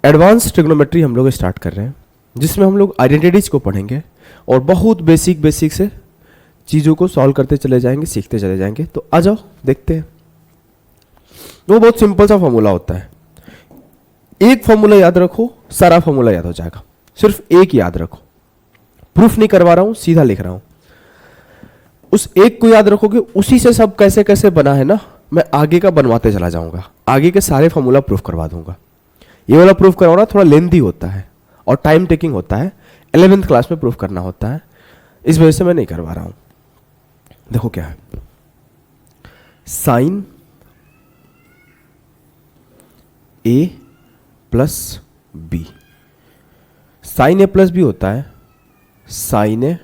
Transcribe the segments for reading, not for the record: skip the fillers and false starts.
Advance trigonometry हम लोग start कर रहे हैं, जिसमें हम लोग आइडेंटिटीज को पढ़ेंगे और बहुत बेसिक से चीज़ों को सॉल्व करते चले जाएंगे, सीखते चले जाएंगे। तो आ जाओ देखते हैं। वो बहुत सिंपल सा फॉर्मूला होता है, एक फॉर्मूला याद रखो, सारा फॉर्मूला याद हो जाएगा। सिर्फ एक याद रखो, प्रूफ नहीं करवा रहा हूं, सीधा लिख रहा हूं। उस एक को याद रखोगे, उसी से सब कैसे कैसे बना है ना, मैं आगे का बनवाते चला जाऊंगा, आगे के सारे फॉर्मूला प्रूफ करवा दूंगा। ये वाला प्रूफ करवाना थोड़ा लेंथी होता है और टाइम टेकिंग होता है, 11th क्लास में प्रूफ करना होता है, इस वजह से मैं नहीं करवा रहा हूं। देखो क्या है, sine A plus B, sine A plus B होता है sine A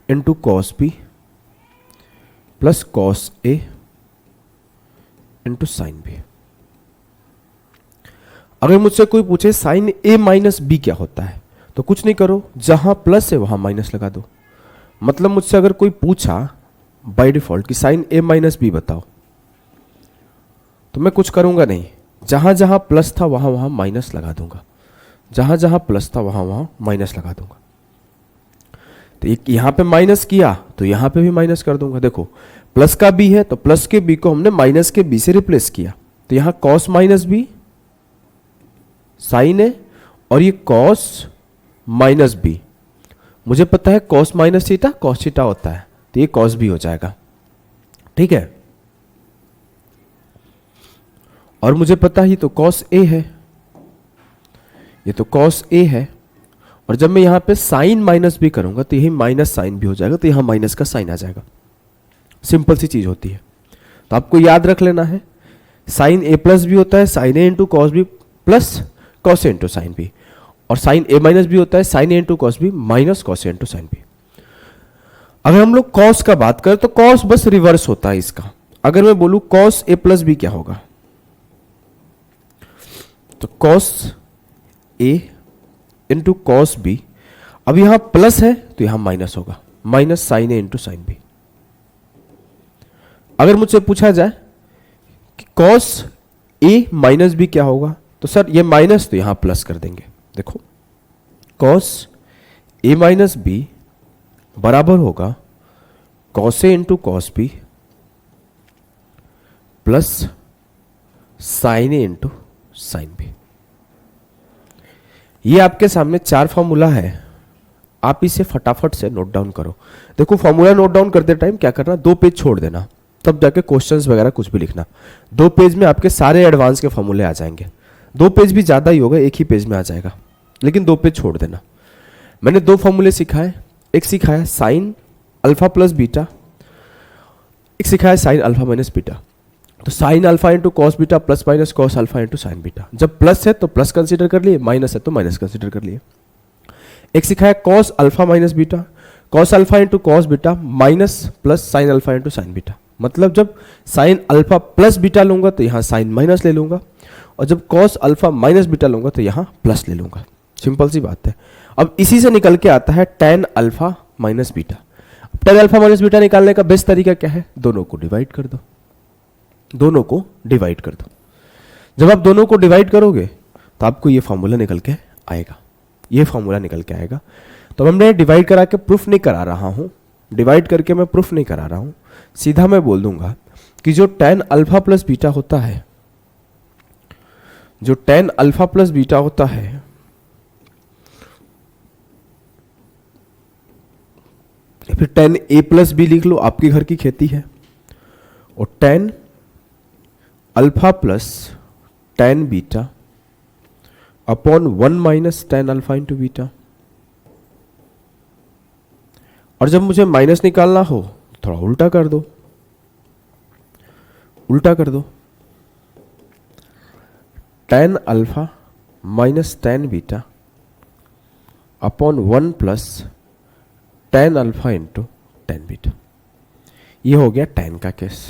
into cos B plus cos A into sine B. अगर मुझसे कोई पूछे साइन ए माइनस बी क्या होता है, तो कुछ नहीं करो, जहां प्लस है वहां माइनस लगा दो। मतलब मुझसे अगर कोई पूछा बाय डिफॉल्ट कि साइन ए माइनस बी बताओ, तो मैं कुछ करूंगा नहीं, जहां जहां प्लस था वहां वहां माइनस लगा दूंगा, जहां जहां प्लस था वहां वहां माइनस लगा दूंगा। तो एक यहां पे माइनस किया तो यहां पे भी माइनस कर दूंगा। देखो प्लस का बी है तो प्लस के बी को हमने माइनस के बी से रिप्लेस किया, तो यहां कॉस माइनस बी साइन है, और ये कॉस माइनस बी, मुझे पता है cos minus theta cos theta होता है, तो ये कॉस बी हो जाएगा। ठीक है, और मुझे पता ही तो कॉस ए है, ये तो कॉस ए है, और जब मैं यहां पे साइन माइनस बी करूंगा तो यही माइनस साइन भी हो जाएगा, तो यहां माइनस का साइन आ जाएगा। सिंपल सी चीज होती है, तो आपको याद रख लेना है, साइन ए प्लस बी होता है sine A into cos B plus cos A into sine B, और साइन ए माइनस बी होता है sine A into cos B minus cos A into sine B. अगर हम लोग कॉस का बात करें तो कॉस बस रिवर्स होता है इसका। अगर मैं बोलूं कॉस ए प्लस बी क्या होगा, तो cos A into cos B, अब यहां प्लस है तो यहां माइनस होगा, minus sine A into sine B. अगर मुझसे पूछा जाए कि कॉस ए माइनस बी क्या होगा, तो सर ये माइनस तो यहां प्लस कर देंगे। देखो कॉस ए माइनस बी बराबर होगा cos A into cos B plus sine A into sine B. ये आपके सामने चार फॉर्मूला है, आप इसे फटाफट से नोट डाउन करो। देखो फॉर्मूला नोट डाउन करते टाइम क्या करना, 2 पेज छोड़ देना, तब जाके क्वेश्चंस वगैरह कुछ भी लिखना। 2 पेज में आपके सारे एडवांस के फॉर्मूले आ जाएंगे। 2 पेज भी ज्यादा ही होगा, एक ही पेज में आ जाएगा, लेकिन 2 पेज छोड़ देना। मैंने 2 फॉर्मूले सिखाए, एक सिखाया साइन अल्फा प्लस बीटा, एक सिखाया साइन अल्फा माइनस बीटा। तो sign alpha into cos beta plus minus cos alpha into sine beta, जब प्लस है तो प्लस कंसीडर कर लिए, माइनस है तो माइनस कंसीडर कर लिए। एक सिखाया cos alpha minus beta, cos alpha into cos beta minus plus sign alpha into sine beta. मतलब जब साइन अल्फा प्लस बीटा लूंगा तो यहां साइन माइनस ले लूंगा, और जब कॉस अल्फा माइनस बीटा लूंगा तो यहां प्लस ले लूंगा। सिंपल सी बात है। अब इसी से निकल के आता है tan alpha minus beta. Tan alpha minus beta निकालने का बेस्ट तरीका क्या है, दोनों को डिवाइड कर दो, दोनों को डिवाइड कर दो। जब आप दोनों को डिवाइड करोगे तो आपको ये फॉर्मूला निकल के आएगा, ये फॉर्मूला निकल के आएगा। तो हमने डिवाइड करा के प्रूफ नहीं करा रहा हूं, डिवाइड करके मैं प्रूफ नहीं करा रहा हूं, सीधा मैं बोल दूंगा कि जो टेन अल्फा प्लस बीटा होता है, जो टेन अल्फा प्लस बीटा होता है, फिर टेन ए प्लस बी लिख लो, आपके घर की खेती है, और ten alpha plus tan beta upon 1 minus tan alpha into beta. और जब मुझे माइनस निकालना हो थोड़ा उल्टा कर दो, उल्टा कर दो, tan alpha minus tan beta upon 1 plus tan alpha into tan beta. ये हो गया टेन का केस।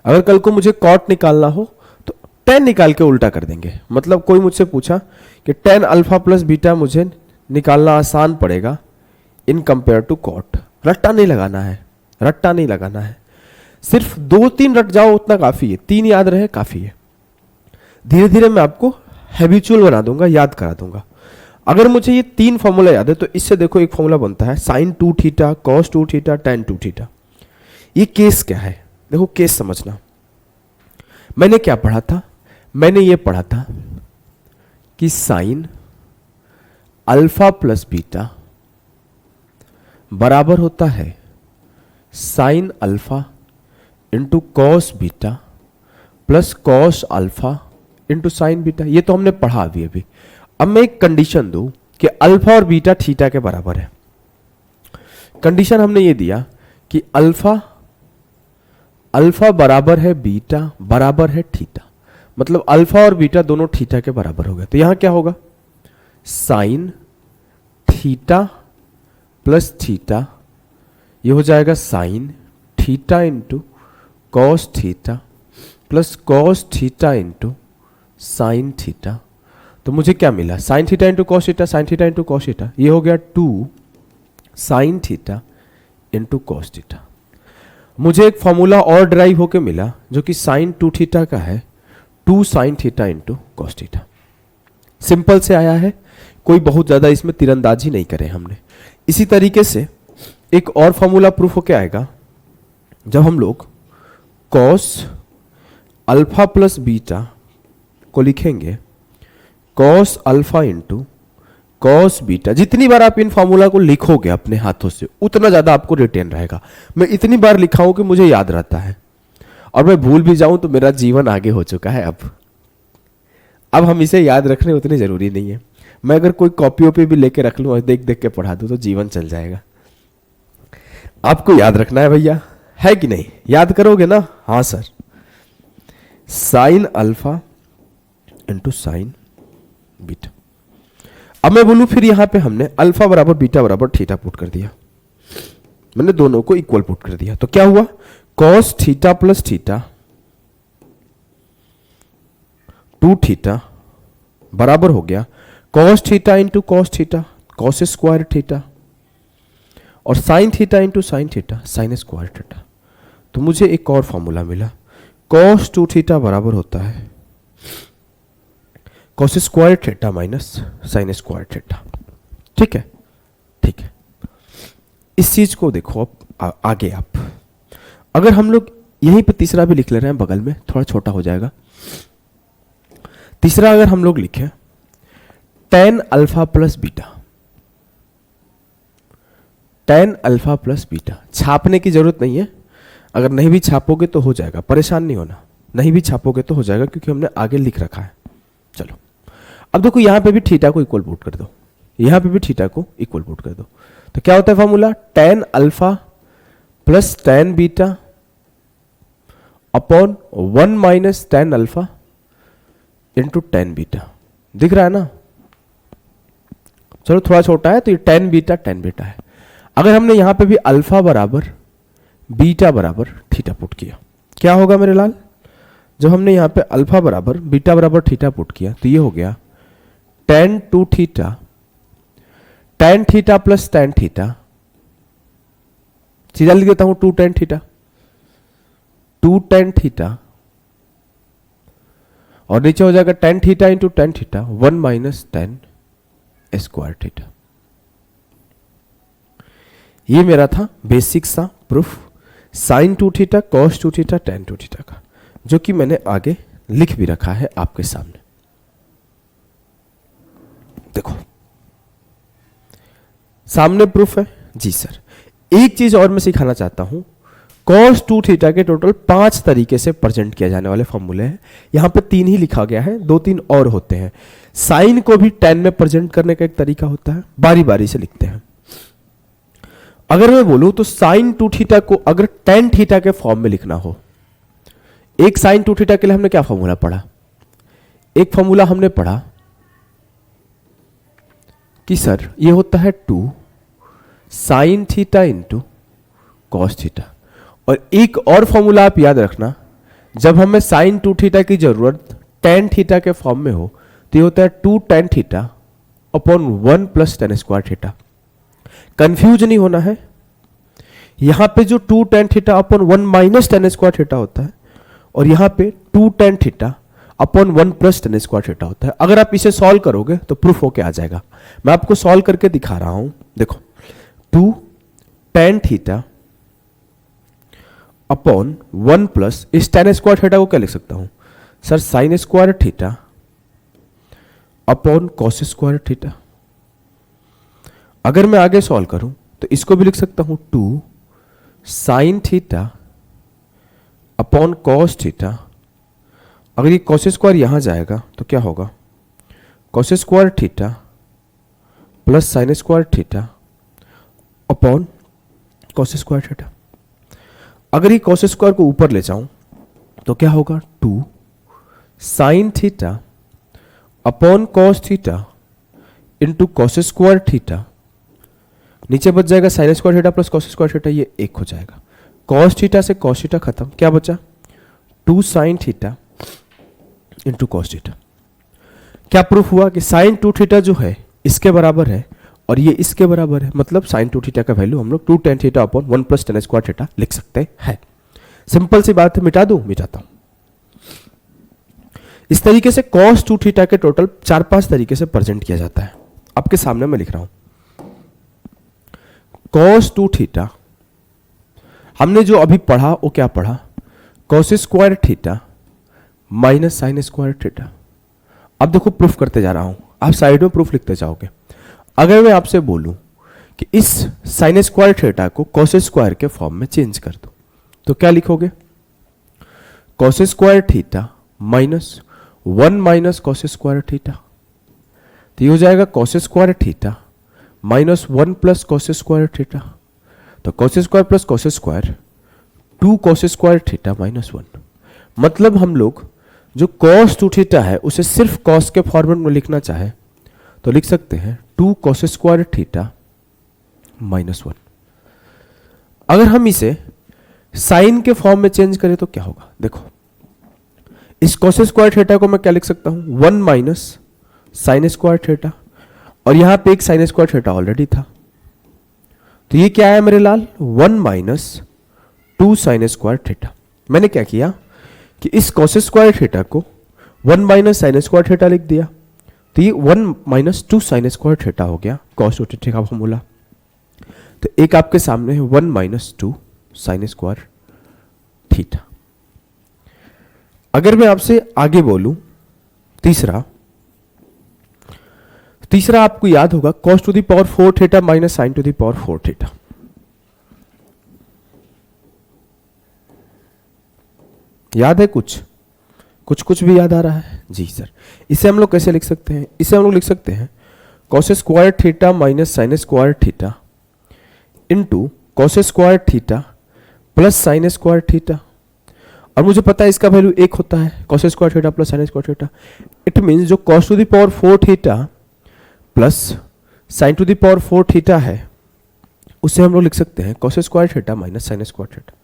अगर कल को मुझे कॉट निकालना हो तो टेन निकाल के उल्टा कर देंगे। मतलब कोई मुझसे पूछा कि टेन अल्फा प्लस बीटा मुझे निकालना आसान पड़ेगा इन कंपेयर टू कॉट, रट्टा नहीं लगाना है, रट्टा नहीं लगाना है, सिर्फ 2-3 रट जाओ उतना काफी है, 3 याद रहे काफी है। धीरे धीरे मैं आपको हैबिचुअल बना दूंगा, याद करा दूंगा। अगर मुझे ये 3 फॉर्मूला याद है तो इससे देखो एक फॉर्मूला बनता है sine 2 theta, cos 2 theta, tan 2 theta. ये केस क्या है, देखो केस समझना। मैंने क्या पढ़ा था, मैंने ये पढ़ा था कि साइन अल्फा प्लस बीटा बराबर होता है sine alpha into cos beta plus cos alpha into sine beta. ये तो हमने पढ़ा अभी। अब मैं एक कंडीशन दूं कि अल्फा और बीटा थीटा के बराबर है। कंडीशन हमने ये दिया कि अल्फा बराबर है बीटा बराबर है थीटा, मतलब अल्फा और बीटा दोनों थीटा के बराबर हो गए। तो यहां क्या होगा, साइन थीटा प्लस थीटा, ये हो जाएगा sign theta into cos theta plus cos theta into sine theta. तो मुझे क्या मिला, sign theta into cos theta, sign theta into cos theta, ये हो गया 2 sign theta into cos theta. मुझे एक फॉर्मूला और ड्राइव होके मिला जो कि साइन 2 थीटा का है, 2 sign theta into cos theta. Simple से आया है, कोई बहुत ज्यादा इसमें तीरंदाजी नहीं करे हमने। इसी तरीके से एक और फॉर्मूला प्रूफ होके आएगा जब हम लोग कॉस अल्फा प्लस बीटा को लिखेंगे cos alpha into cos beta. जितनी बार आप इन फॉर्मूला को लिखोगे अपने हाथों से उतना ज्यादा आपको रिटेन रहेगा। मैं इतनी बार लिखा हूं कि मुझे याद रहता है, और मैं भूल भी जाऊं तो मेरा जीवन आगे हो चुका है। अब हम इसे याद रखने उतनी जरूरी नहीं है। मैं अगर कोई कॉपियों पे भी लेके रख लूं और देख देख के पढ़ा दूं तो जीवन चल जाएगा। आपको याद रखना है भैया, है कि नहीं, याद करोगे ना? हाँ sir, sign alpha into sine beta. अब मैं बोलूं फिर यहां पे हमने अल्फा बराबर बीटा बराबर थीटा पुट कर दिया, मैंने दोनों को इक्वल पुट कर दिया। तो क्या हुआ, cos theta plus theta 2 theta बराबर हो गया cos theta into cos theta cos square theta, और sine theta into sine theta sine square theta. तो मुझे एक और फॉर्मूला मिला, कॉस 2 थीटा बराबर होता है cos square theta minus sine square theta. ठीक है, ठीक है। इस चीज को देखो अब आगे आप, अगर हम लोग यहीं पे तीसरा भी लिख ले रहे हैं बगल में, थोड़ा छोटा हो जाएगा। तीसरा अगर हम लोग लिखें ten alpha plus beta, ten alpha plus beta, छापने की जरूरत नहीं है, अगर नहीं भी छापोगे तो हो जाएगा, परेशान नहीं होना, नहीं भी छापोगे तो हो जाएगा क्योंकि हमने आगे लिख रखा है। चलो अब देखो यहां पे भी थीटा को इक्वल पुट कर दो, यहां पे भी थीटा को इक्वल पुट कर दो। तो क्या होता है formula, ten alpha plus tan beta upon 1 minus tan alpha into tan beta. दिख रहा है ना? चलो थोड़ा छोटा है तो ये टेन बीटा है। अगर हमने यहां पे भी अल्फा बराबर बीटा बराबर थीटा पुट किया, क्या होगा मेरे लाल? जब हमने यहां पे अल्फा बराबर बीटा बराबर थीटा पुट किया तो ये हो गया ten 2 theta, tan theta plus tan theta, सीधा लिख देता हूं 2 टेन थीटा, 2 टेन थीटा, और नीचे हो जाएगा tan theta into tan theta 1 minus tan square theta. ये मेरा था बेसिक सा proof sine 2 theta cos 2 theta tan 2 theta का, जो कि मैंने आगे लिख भी रखा है आपके सामने। देखो सामने प्रूफ है जी सर। एक चीज और मैं सिखाना चाहता हूं, cos 2 थीटा के टोटल 5 तरीके से प्रेजेंट किया जाने वाले फॉर्मूले हैं। यहां पे 3 ही लिखा गया है, 2-3 और होते हैं। साइन को भी 10 में प्रेजेंट करने का एक तरीका होता है, बारी बारी से लिखते हैं। अगर मैं बोलूं तो साइन 2 थीटा को अगर टेन थीटा के फॉर्म में लिखना हो, एक साइन 2 थीटा के लिए हमने क्या फॉर्मूला पढ़ा? एक फॉर्मूला हमने पढ़ा कि सर ये होता है 2 sign theta into cos theta, और एक और फॉर्मूला आप याद रखना, जब हमें साइन 2 थीटा की जरूरत टेन थीटा के फॉर्म में हो तो ये होता है 2 tan theta upon 1 plus ten square theta. Confuse नहीं होना है, यहां पे जो 2 tan theta upon 1 minus tan square theta होता है, और यहां पे 2 tan theta upon 1 plus ten square theta होता है। अगर आप इसे सॉल्व करोगे तो प्रूफ होके आ जाएगा। मैं आपको सॉल्व करके दिखा रहा हूं। देखो 2 tan थीटा अपॉन 1 प्लस, इस tan स्क्वायर थीटा को क्या लिख सकता हूं sir, sign square theta upon cos square theta. अगर मैं आगे सॉल्व करूं तो इसको भी लिख सकता हूं 2 sine theta upon cos theta. अगर ये कॉस स्क्वायर यहां जाएगा तो क्या होगा, cos square theta plus sine square theta upon cos square theta. अगर ये कॉस स्क्वायर को ऊपर ले जाऊं तो क्या होगा, 2 sine theta upon cos theta into cos square theta. नीचे बच जाएगा sign square theta plus cos square theta, ये 1 हो जाएगा। कॉस थीटा से कॉस थीटा खत्म, क्या बचा 2 sign theta into cos theta. क्या प्रूफ हुआ कि साइन 2 थीटा जो है इसके बराबर है और ये इसके बराबर है, मतलब साइन 2 थीटा का वैल्यू हम लोग 2 tan theta upon 1 plus ten square theta लिख सकते हैं। सिंपल सी बात है, मिटा दूं, मिटाता हूं। इस तरीके से cos 2 थीटा के टोटल 4-5 तरीके से प्रेजेंट किया जाता है। आपके सामने मैं लिख रहा हूं cos 2 थीटा। हमने जो अभी पढ़ा वो क्या पढ़ा, cos square theta minus sine square theta. अब देखो प्रूफ करते जा रहा हूं, आप साइड में प्रूफ लिखते जाओगे। अगर मैं आपसे बोलूं कि इस साइन स्क्वायर थीटा को cos स्क्वायर के फॉर्म में चेंज कर दो तो क्या लिखोगे, cos square theta minus 1 minus cos square theta. तो ये हो जाएगा cos square theta minus 1 plus cos square theta. तो cos square plus cos square 2 cos square theta minus 1। मतलब हम लोग जो cos 2 थीटा है उसे सिर्फ cos के फॉर्मेट में लिखना चाहे तो लिख सकते हैं 2 cos स्क्वायर थीटा माइनस 1। अगर हम इसे साइन के फॉर्म में चेंज करें तो क्या होगा, देखो इस cos स्क्वायर थीटा को मैं क्या लिख सकता हूं, 1 माइनस साइन स्क्वायर थीटा, और यहां पे एक साइन स्क्वायर थीटा ऑलरेडी था। तो ये क्या है मेरे लाल, 1 माइनस 2 साइन स्क्वायर थीटा। मैंने क्या किया कि इस cos स्क्वायर थीटा को 1 माइनस साइन स्क्वायर थीटा लिख दिया। तो ये 1 माइनस 2 साइन स्क्वायर थीटा हो गया cos 2 थीटा का फॉर्मूला। तो एक आपके सामने है 1 माइनस 2 साइन स्क्वायर थीटा। अगर मैं आपसे आगे बोलूं तीसरा आपको याद होगा cos to the power 4 theta minus sine to the power 4 theta. याद है कुछ भी याद आ रहा है जी सर। इसे हम लोग कैसे लिख सकते हैं, इसे हम लोग लिख सकते हैं cos square theta minus sine square theta into cos square theta plus sine square theta. और मुझे पता है इसका वैल्यू 1 होता है, cos square theta plus sine square theta. It means जो cos to the power 4 theta plus sine to the power 4 theta है उसे हम लोग लिख सकते हैं cos square theta minus sine square theta.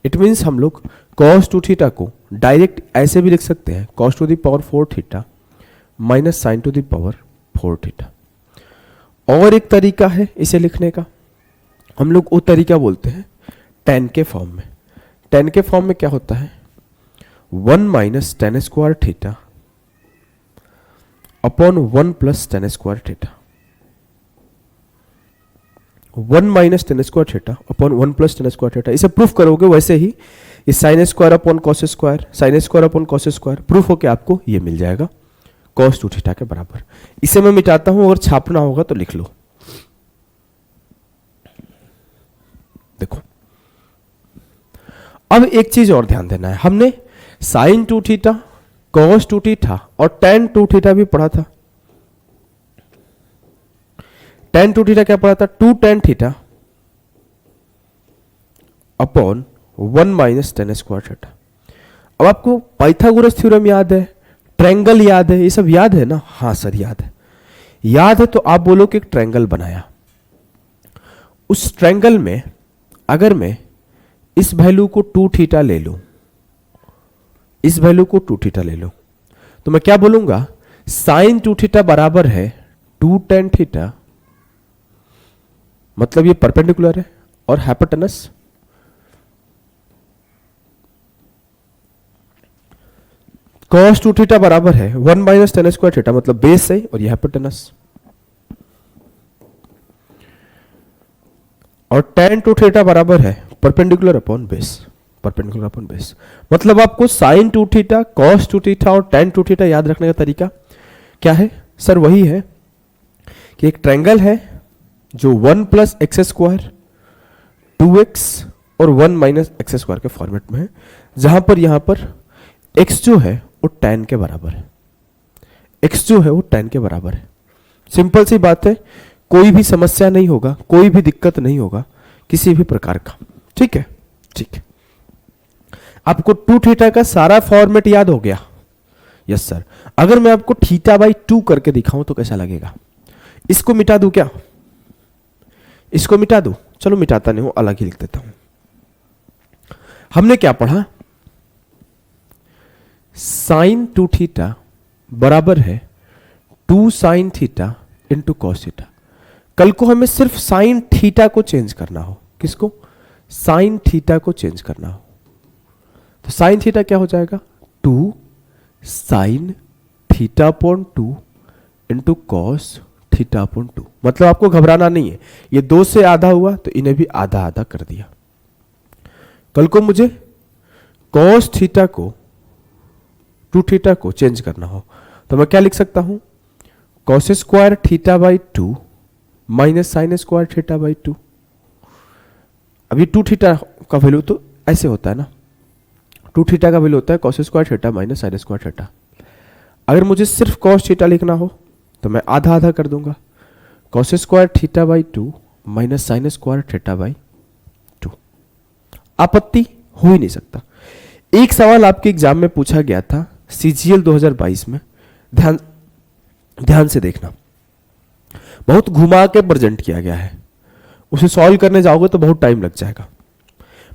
It means हम लोग cos 2 थीटा को डायरेक्ट ऐसे भी लिख सकते हैं cos to the power 4 theta minus sine to the power 4 theta. और एक तरीका है इसे लिखने का, हम लोग वो तरीका बोलते हैं tan के फॉर्म में। tan के फॉर्म में क्या होता है, 1 minus tan square theta upon 1 plus tan square theta. 1 minus tan square theta upon 1 plus tan square theta. इसे प्रूफ करोगे वैसे ही ये sine square upon cos square, sine square upon cos square proof होके आपको ये मिल जाएगा cos 2 थीटा के बराबर। इसे मैं मिटाता हूं, अगर छापना होगा तो लिख लो। देखो अब एक चीज और ध्यान देना है, हमने साइन 2 थीटा, cos 2 थीटा और tan 2 थीटा भी पढ़ा था। tan 2 थीटा क्या पढ़ा था, 2 tan theta upon 1 minus tan square theta. अब आपको पाइथागोरस थ्योरम याद है, ट्रायंगल याद है, ये सब याद है ना? हाँ सर याद है। याद है तो आप बोलो कि एक ट्रायंगल बनाया, उस ट्रायंगल में अगर मैं इस वैल्यू को 2 थीटा ले लूं, इस वैल्यू को 2 थीटा ले लूं, तो मैं क्या बोलूंगा, साइन 2 थीटा बराबर है 2 tan थीटा, मतलब ये परपेंडिकुलर है और हाइपोटेनस। cos 2 थीटा बराबर है 1 माइनस टेन स्क्वायर थीटा, मतलब बेस है और यह हाइपोटेनस, और tan 2 थीटा बराबर है perpendicular upon base, perpendicular upon base. मतलब आपको sin 2 थीटा, cos 2 थीटा और tan 2 थीटा याद रखने का तरीका क्या है सर? वही है कि एक ट्रायंगल है जो 1 प्लस एक्स स्क्वायर, 2x और 1 माइनस एक्स स्क्वायर के फॉर्मेट में है, जहां पर यहां पर x जो है वो tan के बराबर है, x जो है वो tan के बराबर है। सिंपल सी बात है, कोई भी समस्या नहीं होगा, कोई भी दिक्कत नहीं होगा किसी भी प्रकार का। ठीक है, ठीक है। आपको 2 थीटा का सारा फॉर्मेट याद हो गया? Yes sir. अगर मैं आपको थीटा बाई 2 करके दिखाऊं तो कैसा लगेगा? इसको मिटा दूं क्या? इसको मिटा दूं? चलो मिटाता नहीं हूं, अलग ही लिख देता हूं। हमने क्या पढ़ा? साइन 2 थीटा बराबर है 2 sign theta into cos theta. कल को हमें सिर्फ साइन थीटा को चेंज करना हो, किसको? साइन थीटा को चेंज करना हो, तो साइन थीटा क्या हो जाएगा? 2 sine theta upon 2 into cos theta upon 2। मतलब आपको घबराना नहीं है, ये 2 से आधा हुआ तो इन्हें भी आधा आधा कर दिया। कल को मुझे कॉस थीटा को 2 थीटा को चेंज करना हो तो मैं क्या लिख सकता हूं? Cos square theta by 2 minus sine square theta by 2। अभी 2 थीटा का वैल्यू तो ऐसे होता है ना, 2 थीटा का वैल्यू होता है cos square theta minus sine square theta. अगर मुझे सिर्फ कॉस थीटा लिखना हो तो मैं आधा आधा कर दूंगा, cos square theta by 2 minus sine square theta by 2। आपत्ति हो ही नहीं सकता। एक सवाल आपके एग्जाम में पूछा गया था CGL 2022 में, ध्यान से देखना, बहुत घुमा के प्रेजेंट किया गया है, उसे सॉल्व करने जाओगे तो बहुत टाइम लग जाएगा।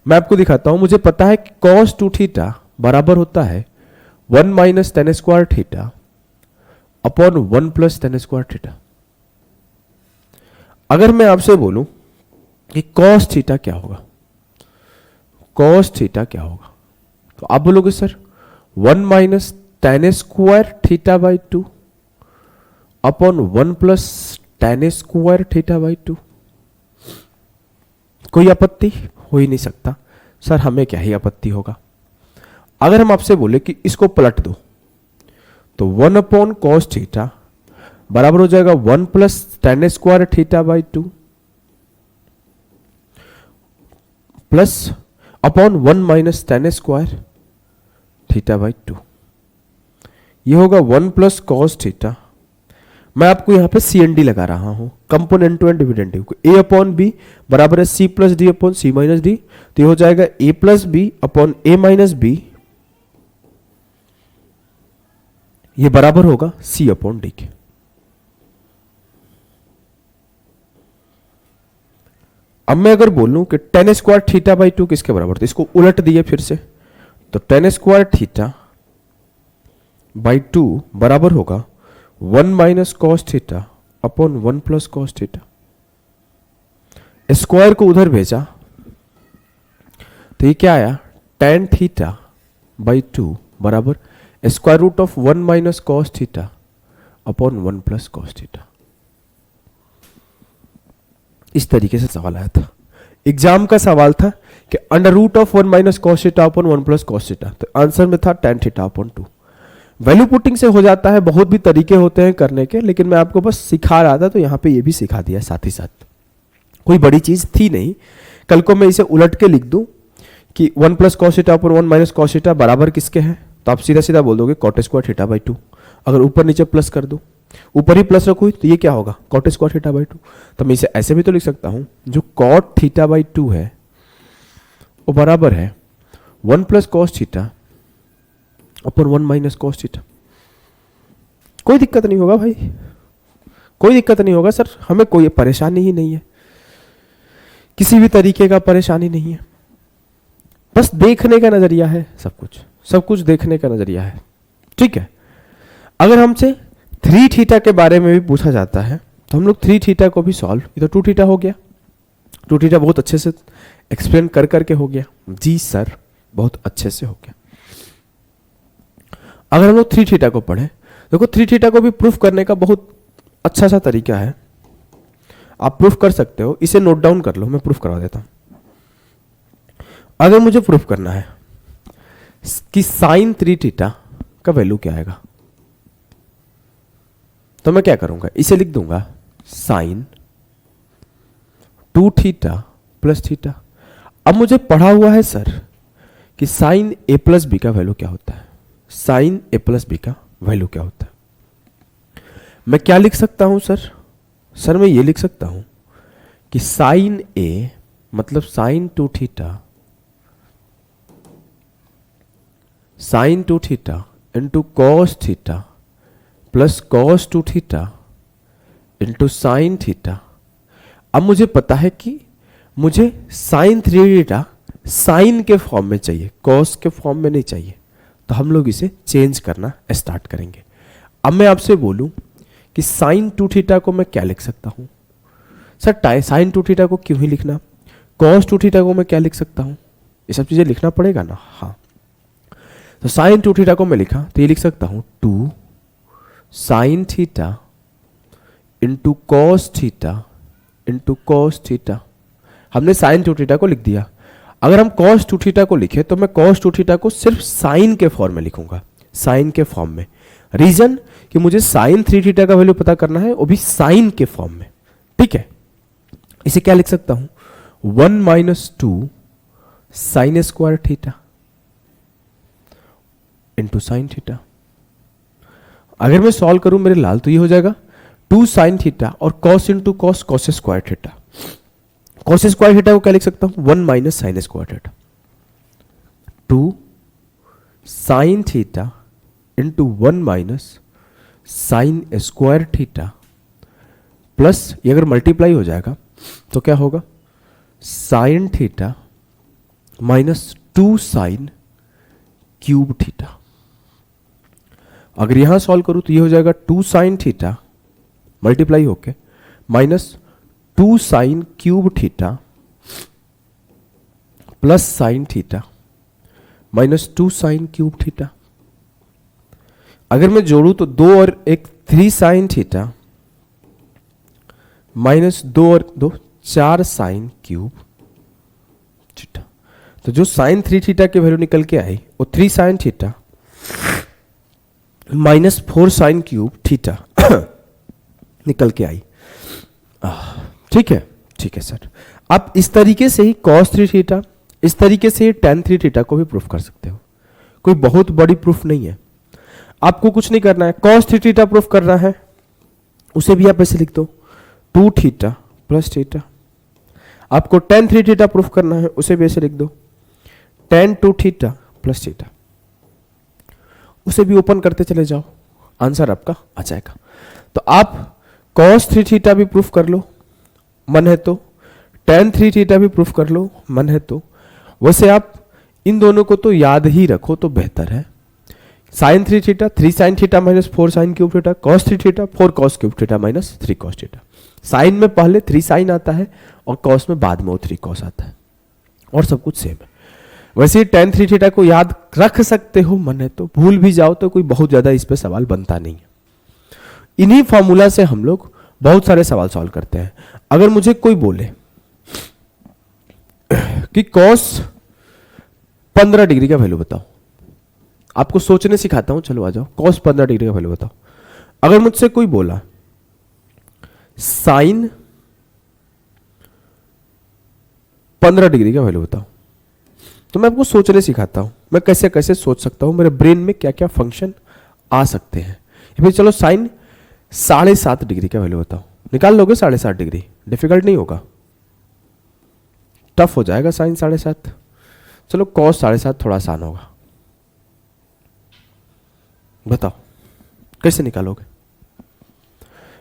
मैं आपको दिखाता हूं। मुझे पता है कि cos 2 थीटा बराबर होता है 1 minus tan square theta upon 1 plus ten square theta. अगर मैं आपसे बोलूं कि cos थीटा क्या होगा, cos थीटा क्या होगा, तो आप बोलोगे sir 1 minus tan square theta by 2 upon 1 plus ten square theta by 2। कोई आपत्ति हो ही नहीं सकता। सर हमें क्या ही आपत्ति होगा? अगर हम आपसे बोले कि इसको पलट दो तो 1 अपॉन कॉस थीटा बराबर हो जाएगा 1 plus ten square theta by 2 plus upon 1 minus tan square theta by 2। ये होगा 1 प्लस कॉस थीटा। मैं आपको यहां पे CND लगा रहा हूं, componendo and dividendo. A upon B बराबर है C plus D upon C minus D, तो ये हो जाएगा A plus B upon A minus B, ये बराबर होगा C अपॉन डी के। अब मैं अगर बोलूं कि टेन स्क्वायर थीटा बाई 2 किसके बराबर, तो इसको उलट दिए फिर से, तो टेन स्क्वायर थीटा बाई 2 बराबर होगा 1 minus cos theta upon 1 plus cos theta. Square को उधर भेजा तो ये क्या आया, tan थीटा बाई 2 बराबर square root of 1 minus cos theta upon 1 plus cos theta. इस तरीके से सवाल आया था, एग्जाम का सवाल था कि under root of 1 minus cos theta upon 1 plus cos theta, तो आंसर में था tan theta upon 2। Value putting से हो जाता है, बहुत भी तरीके होते हैं करने के, लेकिन मैं आपको बस सिखा रहा था तो यहां पे ये भी सिखा दिया साथ ही साथ, कोई बड़ी चीज थी नहीं। कल को मैं इसे उलट के लिख दूं कि 1 plus cos theta upon 1 minus cos theta बराबर किसके हैं, तो आप सीधा सीधा बोल दोगे कॉट स्क्वायर थीटा बाई 2। अगर ऊपर नीचे प्लस कर दूं, ऊपर ही प्लस रखूं तो ये क्या होगा, कॉट स्क्वायर थीटा बाई 2। तो मैं इसे ऐसे भी तो लिख सकता हूं, जो कॉट थीटा बाई 2 है वो बराबर है 1 plus cos theta upon 1 minus cos theta. कोई दिक्कत नहीं होगा भाई, कोई दिक्कत नहीं होगा सर, हमें कोई परेशानी ही नहीं है, किसी भी तरीके का परेशानी नहीं है, बस देखने का नजरिया है, सब कुछ देखने का नजरिया है। ठीक है, अगर हमसे 3 थीटा के बारे में भी पूछा जाता है तो हम लोग 3 थीटा को भी सॉल्व, ये तो 2 थीटा हो गया, 2 थीटा बहुत अच्छे से एक्सप्लेन कर करके हो गया। जी सर, बहुत अच्छे से हो गया। अगर हम लोग थ्री थीटा को पढ़े, देखो थ्री थीटा को भी प्रूफ करने का बहुत अच्छा सा तरीका है, आप प्रूफ कर सकते हो। इसे नोट डाउन कर लो, मैं प्रूफ करवा देता हूं। अगर मुझे प्रूफ करना है कि साइन थ्री थीटा का वैल्यू क्या आएगा, तो मैं क्या करूंगा, इसे लिख दूंगा sign two theta plus theta. अब मुझे पढ़ा हुआ है सर कि साइन ए प्लस बी का वैल्यू क्या होता है, साइन ए प्लस बी का वैल्यू क्या होता है। मैं क्या लिख सकता हूं सर, मैं ये लिख सकता हूं कि साइन ए मतलब sign two theta, sign two theta into cos theta plus cos two theta into sine theta. अब मुझे पता है कि मुझे साइन थ्री थीटा साइन के फॉर्म में चाहिए, कॉस के फॉर्म में नहीं चाहिए, तो हम लोग इसे चेंज करना स्टार्ट करेंगे। अब मैं आपसे बोलूं कि साइन टू थीटा को मैं क्या लिख सकता हूं सर, साइन टू थीटा को क्यों ही लिखना, कॉस टू थीटा को मैं क्या लिख सकता हूं, ये सब चीजें लिखना पड़ेगा ना। हाँ, तो साइन टू थीटा को मैं लिखा तो ये लिख सकता हूं two sine theta into cos theta into cos theta. हमने साइन टू थीटा को लिख दिया। अगर हम कॉस टू थीटा को लिखे तो मैं कॉस टू थीटा को सिर्फ साइन के फॉर्म में लिखूंगा, साइन के फॉर्म में। रीजन कि मुझे साइन थ्री थीटा का वैल्यू पता करना है, वो भी साइन के फॉर्म में। ठीक है, इसे क्या लिख सकता हूं, one minus two sign square theta into sine theta. अगर मैं सॉल्व करूं मेरे लाल तो ये हो जाएगा टू साइन थीटा और cos into cos, cos square theta. Cos square theta को क्या लिख सकता हूं, one minus sine square theta, two sine theta into one minus sine square theta plus ये अगर मल्टीप्लाई हो जाएगा तो क्या होगा, sine theta minus two sine cube theta. अगर यहां सॉल्व करूं तो ये हो जाएगा टू साइन थीटा मल्टीप्लाई होके minus two sine cube theta plus sign theta minus two sine cube theta. अगर मैं जोड़ूं तो दो और एक थ्री साइन थीटा माइनस दो और दो चार साइन क्यूब थीटा। तो जो साइन थ्री थीटा की वैल्यू निकल के आई वो three sine theta minus four sine cube theta निकल के आई। ठीक है, ठीक है सर। आप इस तरीके से ही कॉस थ्री थीटा, इस तरीके से ही टेन थ्री थीटा को भी प्रूफ कर सकते हो। कोई बहुत बड़ी प्रूफ नहीं है, आपको कुछ नहीं करना है। कॉस थ्री थीटा प्रूफ करना है, उसे भी आप ऐसे लिख दो टू थीटा प्लस थीटा। आपको टेन थ्री थीटा प्रूफ करना है, उसे भी ऐसे लिख दो tan two theta plus theta. उसे भी ओपन करते चले जाओ, आंसर आपका आ जाएगा। तो आप कॉस थ्री थीटा भी प्रूफ कर लो मन है तो, टेन थ्री थीटा भी प्रूफ कर लो मन है तो। वैसे आप इन दोनों को तो याद ही रखो तो बेहतर है। Sine three theta three sine theta minus four sine cube theta, cos three theta four cos cube theta minus three cos theta. Sine में पहले थ्री साइन आता है और कॉस में बाद में वो थ्री कॉस आता है, और सब कुछ सेम है। वैसे ही टेन थ्री थीटा को याद रख सकते हो मन है तो, भूल भी जाओ तो कोई बहुत ज्यादा इस पे सवाल बनता नहीं है। इन्हीं फॉर्मूला से हम लोग बहुत सारे सवाल सॉल्व करते हैं। अगर मुझे कोई बोले कि कॉस 15 डिग्री का वैल्यू बताओ, आपको सोचने सिखाता हूं, चलो आ जाओ, कॉस 15 डिग्री का वैल्यू बताओ। अगर मुझसे कोई बोला साइन 15 डिग्री का वैल्यू बताओ, तो मैं आपको सोचने सिखाता हूं, मैं कैसे कैसे सोच सकता हूं, मेरे ब्रेन में क्या क्या फंक्शन आ सकते हैं। फिर चलो साइन 7.5 डिग्री का वैल्यू बताओ, निकाल लोगे 7.5 डिग्री, डिफिकल्ट नहीं होगा, टफ हो जाएगा साइन 7.5। चलो कॉस 7.5 थोड़ा आसान होगा, बताओ कैसे निकालोगे।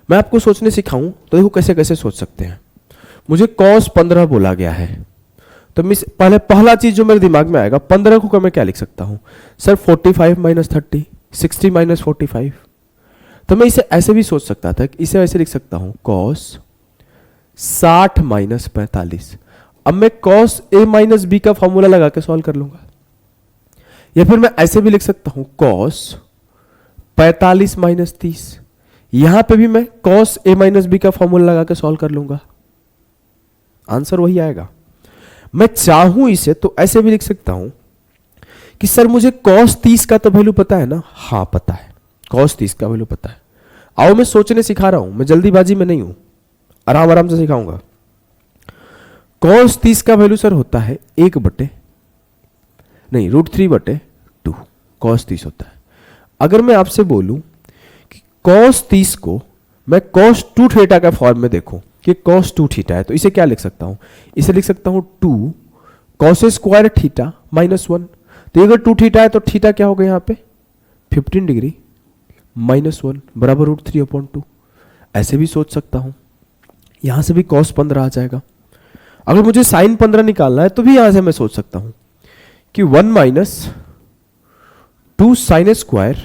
मैं आपको सोचने सिखाऊं तो देखो कैसे कैसे सोच सकते हैं। मुझे कॉस 15 बोला गया है, तो मैं पहला चीज जो मेरे दिमाग में आएगा 15 को मैं क्या लिख सकता हूं सर, 45 माइनस 30, 60 माइनस 45। तो मैं इसे ऐसे भी सोच सकता था, इसे ऐसे लिख सकता हूं कॉस 60 माइनस 45। अब मैं कॉस ए माइनस बी का फॉर्मूला लगा के सॉल्व कर लूंगा, या फिर मैं ऐसे भी लिख सकता हूं कॉस 45 माइनस 30। यहां पे भी मैं cos a माइनस बी का फॉर्मूला लगा के सॉल्व कर लूंगा, आंसर वही आएगा। मैं चाहूं इसे तो ऐसे भी लिख सकता हूं कि सर मुझे cos 30 का तो वैल्यू पता है ना, हाँ पता है, cos 30 का वैल्यू पता है। आओ मैं सोचने सिखा रहा हूं, मैं जल्दीबाजी में नहीं हूं, आराम आराम से सिखाऊंगा। cos 30 का वैल्यू सर होता है √3/2 cos 30 होता है। अगर मैं आपसे बोलूं कि cos 30 को मैं cos 2 थीटा का फॉर्म में देखूं कि cos 2 थीटा है, तो इसे क्या लिख सकता हूं, इसे लिख सकता हूं 2 cos स्क्वायर थीटा -1। तो अगर 2 थीटा है तो थीटा क्या होगा यहाँ पे 15 डिग्री -1 बराबर √3/2। ऐसे भी सोच सकता हूं, यहां से भी cos 15 आ जाएगा। अगर मुझे sin 15 निकालना है तो भी यहां से मैं सोच सकता हूं कि 1 - 2 sin स्क्वायर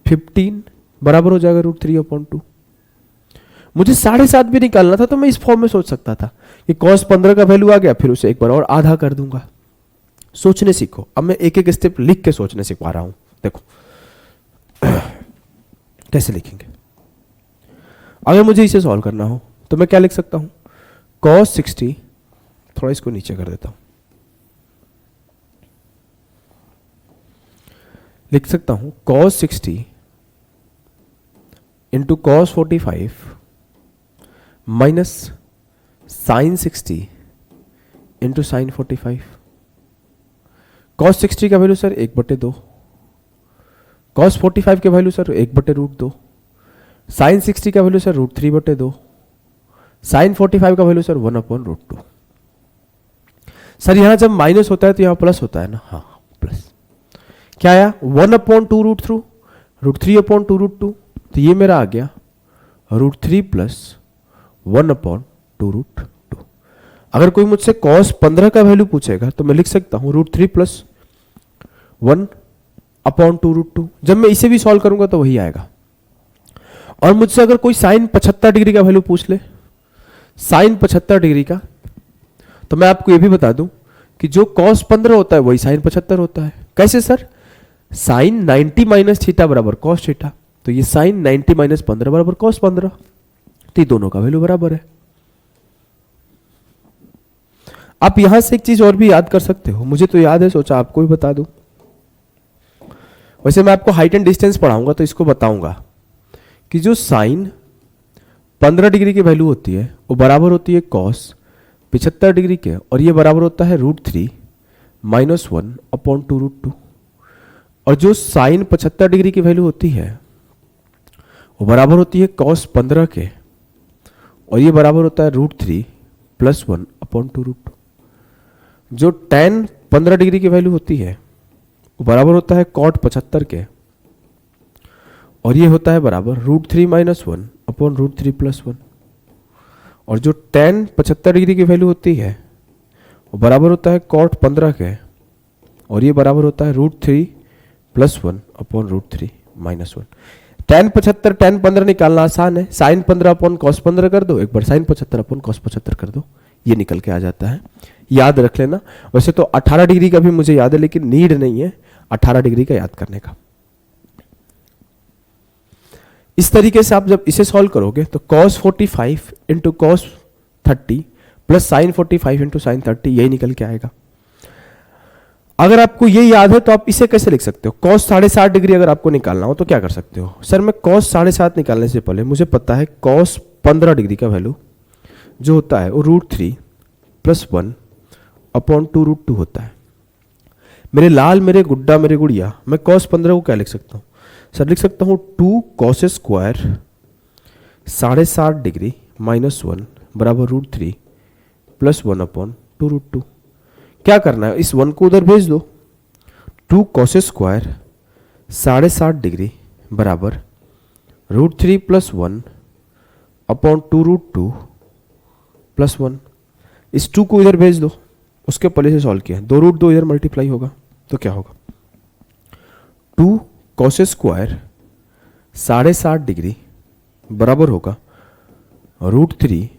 15 बराबर हो जाएगा √3/2। मुझे 7.5 भी निकालना था तो मैं इस फॉर्म में सोच सकता था कि cos 15 का वैल्यू आ गया, फिर उसे एक बार और आधा कर दूंगा। सोचने सीखो, अब मैं एक एक स्टेप लिख के सोचने सिखा रहा हूं। देखो कैसे लिखेंगे। अगर मुझे इसे सॉल्व करना हो तो मैं क्या लिख सकता हूं, cos 60, थोड़ा इसको नीचे कर देता हूं, लिख सकता हूं cos 60 into cos 45 minus sin 60 into sin 45। cos 60 का वैल्यू सर 1/2, cos 45 के वैल्यू सर 1/√2, sin 60 का वैल्यू सर √3/2, sin 45 का वैल्यू सर 1/√2। सर यहां जब माइनस होता है तो यहां प्लस होता है ना, हाँ प्लस। क्या आया 1/2√3 √3/2√2, तो ये मेरा आ गया √3 + 1/2√2। अगर कोई मुझसे cos 15 का वैल्यू पूछेगा तो मैं लिख सकता हूं √3 + 1/2√2। जब मैं इसे भी सॉल्व करूंगा तो वही आएगा। और मुझसे अगर कोई sin 75 डिग्री का वैल्यू पूछ ले, sin 75 डिग्री का, तो मैं आपको ये भी बता दूं कि जो cos 15 होता है वही sin 75 होता है। कैसे सर, sin 90 माइनस थीटा बराबर cos थीटा, तो ये sin 90 माइनस 15 बराबर cos 15, तो ये दोनों का वैल्यू बराबर है। आप यहां से एक चीज और भी याद कर सकते हो, मुझे तो याद है, सोचा आपको भी बता दूं। वैसे मैं आपको हाइट एंड डिस्टेंस पढ़ाऊंगा तो इसको बताऊंगा कि जो sin 15 डिग्री की वैल्यू होती है वो बराबर होती है cos 75 डिग्री के, और ये बराबर होता है √3 - 1/2√2। और जो sin 75 डिग्री की वैल्यू होती है वो बराबर होती है cos 15 के, और ये बराबर होता है √3 + 1/2√2। जो tan 15 डिग्री की वैल्यू होती है वो बराबर होता है cot 75 के, और ये होता है बराबर √3 - 1/√3 + 1। और जो tan 75 डिग्री की वैल्यू होती है वो बराबर होता है cot 15 के, और ये बराबर होता है √3 + 1/√3 - 1। tan 75 tan 15 निकालना आसान है, sin 15/cos 15 कर दो, एक बार sin 75/cos 75 कर दो, ये निकल के आ जाता है। याद रख लेना। वैसे तो 18 डिग्री का भी मुझे याद है, लेकिन नीड नहीं है 18 डिग्री का याद करने का। इस तरीके से आप जब इसे सॉल्व करोगे तो cos 45 into cos 30 plus sin 45 into sin 30, यही निकल के आएगा। अगर आपको ये याद है तो आप इसे कैसे लिख सकते हो, cos 7.5 डिग्री अगर आपको निकालना हो तो क्या कर सकते हो, सर मैं cos 7.5 निकालने से पहले मुझे पता है cos 15 डिग्री का वैल्यू जो होता है वो √3 + 1/2√2 होता है। मेरे लाल, मेरे गुड्डा, मेरे गुड़िया, मैं cos 15 को क्या लिख सकता हूँ, सर लिख सकता हूँ 2 cos स्क्वायर 7.5 डिग्री -1 बराबर √3 + 1/2√2। क्या करना है, इस 1 को उधर भेज दो, 2 cos स्क्वायर 7.5 डिग्री बराबर √3 + 1/2√2 + 1। इस 2 को इधर भेज दो, उसके पहले से सॉल्व किया, 2√2 इधर मल्टीप्लाई होगा तो क्या होगा, 2 cos स्क्वायर 7.5 डिग्री बराबर होगा √3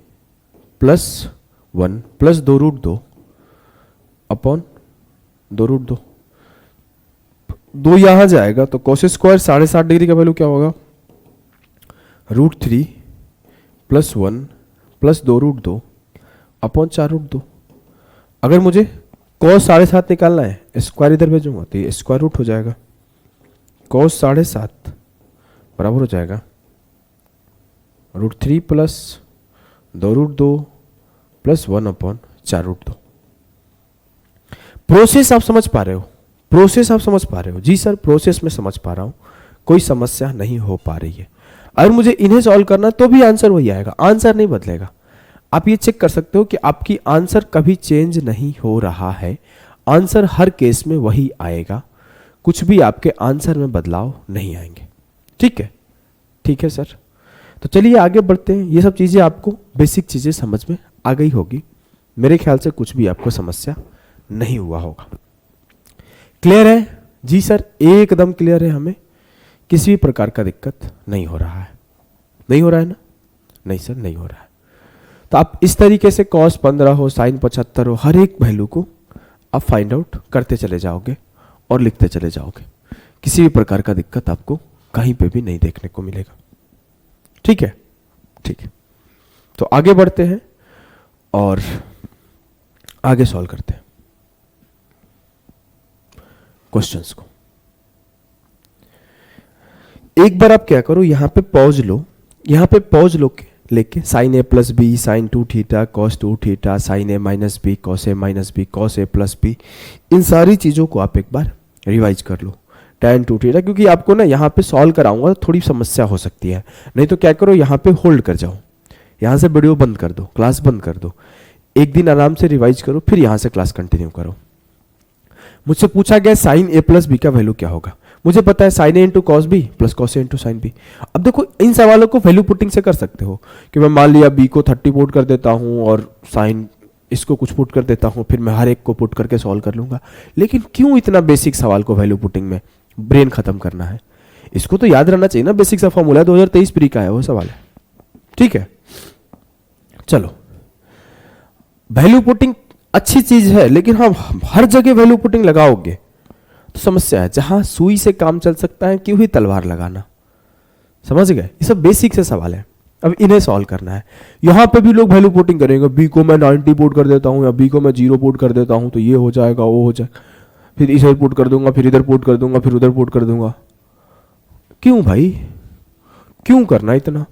+ 1 + 2√2/2√2। दो यहां जाएगा तो कॉस स्क्वायर 7.5 डिग्री का वैल्यू क्या होगा, √3 + 1 + 2√2 अपॉन 4√2। अगर मुझे कॉस 7.5 निकालना है, स्क्वायर इधर भेजूंगा तो ये स्क्वायर रूट हो जाएगा, कॉस 7.5 बराबर हो जाएगा √3 + 2√2 + 1 अपॉन 4√2। प्रोसेस आप समझ पा रहे हो, प्रोसेस आप समझ पा रहे हो? जी सर प्रोसेस में समझ पा रहा हूं, कोई समस्या नहीं हो पा रही है। अगर मुझे इन्हें सॉल्व करना तो भी आंसर वही आएगा, आंसर नहीं बदलेगा। आप ये चेक कर सकते हो कि आपकी आंसर कभी चेंज नहीं हो रहा है, आंसर हर केस में वही आएगा, कुछ भी आपके आंसर में बदलाव नहीं आएंगे। ठीक है, ठीक है सर। तो चलिए आगे बढ़ते हैं। ये सब चीजें आपको बेसिक चीजें समझ में आ गई होगी, मेरे ख्याल से कुछ भी आपको समस्या नहीं हुआ होगा। क्लियर है? जी सर एकदम क्लियर है, हमें किसी भी प्रकार का दिक्कत नहीं हो रहा है। नहीं हो रहा है ना? नहीं सर नहीं हो रहा है। तो आप इस तरीके से cos 15 हो, sin 75 हो, हर एक वैल्यू को आप फाइंड आउट करते चले जाओगे और लिखते चले जाओगे, किसी भी प्रकार का दिक्कत आपको कहीं पे भी नहीं देखने को मिलेगा। ठीक है, ठीक है। तो आगे बढ़ते हैं और आगे सॉल्व करते हैं क्वेश्चंस को। एक बार आप क्या करो, यहां पे पॉज लो, यहां पे पॉज लो के लेके sin a + b sin 2 theta cos 2 theta sin a - b cos a - b cos a + b, इन सारी चीजों को आप एक बार रिवाइज कर लो। tan 2 थीटा, क्योंकि आपको ना यहाँ पे सॉल्व कराऊंगा तो थोड़ी समस्या हो सकती है, नहीं तो क्या करो यहाँ पे होल्ड कर जाओ, यहाँ से वीडियो बंद कर दो, क्लास बंद कर दो, एक दिन आराम से रिवाइज करो, फिर यहाँ से क्लास कंटिन्यू करो। मुझसे पूछा गया sin a + b का वैल्यू क्या होगा, मुझे पता है sin a × cos b + cos a × sin b। अब देखो इन सवालों को वैल्यू पुटिंग से कर सकते हो कि मैं मान लिया b को 30 पुट कर देता हूं और sin इसको कुछ पुट कर देता हूं, फिर मैं हर एक को पुट करके सॉल्व कर लूंगा। लेकिन क्यों इतना बेसिक सवाल को वैल्यू पुटिंग में ब्रेन खत्म करना है? इसको तो याद रहना चाहिए ना, बेसिक सा फॉर्मूला है, 2023 प्री का है वो सवाल है। ठीक है, चलो वैल्यू पुटिंग अच्छी चीज है, लेकिन हाँ हर जगह वैल्यू पुटिंग लगाओगे तो समस्या है। जहां सुई से काम चल सकता है क्यों ही तलवार लगाना, समझ गए? ये सब बेसिक से सवाल है, अब इन्हें सॉल्व करना है। यहां पे भी लोग वैल्यू पुटिंग करेंगे, बी को मैं 90 पुट कर देता हूं या बी को मैं 0 पुट कर देता हूं तो ये हो जाएगा, वो हो जाएगा, फिर इधर पुट कर दूंगा, फिर इधर पुट कर दूंगा, फिर उधर पुट कर दूंगा। क्यों भाई, क्यों करना इतना?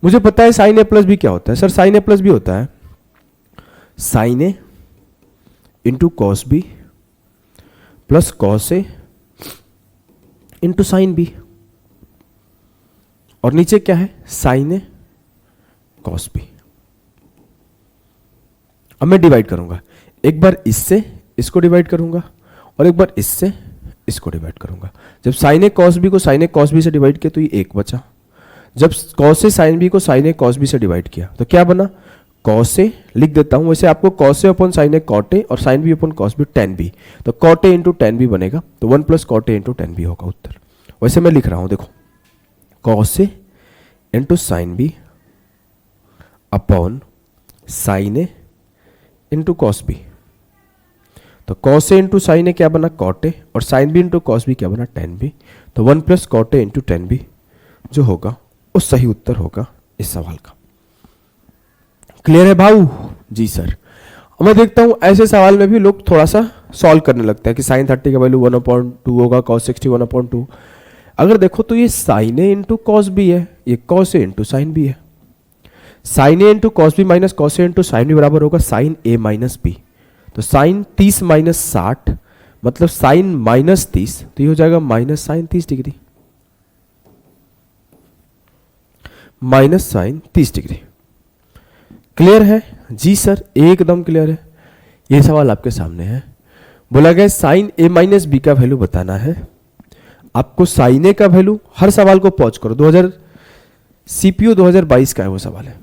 मुझे पता है sin a + b क्या होता है। सर sin a + b होता है sin a × cos b + cos a × sin b, और नीचे क्या है sin a cos b। अब मैं डिवाइड करूंगा, एक बार इससे इसको डिवाइड करूंगा और एक बार इससे इसको डिवाइड करूंगा। जब sin a cos b को sin a cos b से डिवाइड किया तो ये एक बचा, जब cos a sin b को sin a cos b से डिवाइड किया तो क्या बना, cos a लिख देता हूं, वैसे आपको cos a / sin a cot a और sin b / cos b tan b, तो cot a × tan b बनेगा, तो 1 + cot a × tan b होगा उत्तर। वैसे मैं लिख रहा हूं, देखो cos a × sin b upon sin a × cos b, तो cos a × sin a क्या बना cot a और sin b × cos b क्या बना tan b, तो 1 + cot a × tan b जो होगा वो सही उत्तर होगा इस सवाल का। क्लियर है भाऊ? जी सर। मैं देखता हूं ऐसे सवाल में भी लोग थोड़ा सा सॉल्व करने लगते हैं कि sin 30 का वैल्यू 1/2 होगा, cos 60 1/2। अगर देखो तो ये sin a × cos b है, ये cos a × sin b है। sin a × cos b - cos a × sin b बराबर होगा sin a - b, तो sin 30 - 60 मतलब sin -30, तो ये हो जाएगा -sin 30 degree, -sin 30 degree. Clear है? जी सर एकदम क्लियर है। ये सवाल आपके सामने है, बोला गया sin a - b का वैल्यू बताना है। आपको sin a का वैल्यू, हर सवाल को पॉज करो, 2000 सीपीयू 2022 का है वो सवाल है।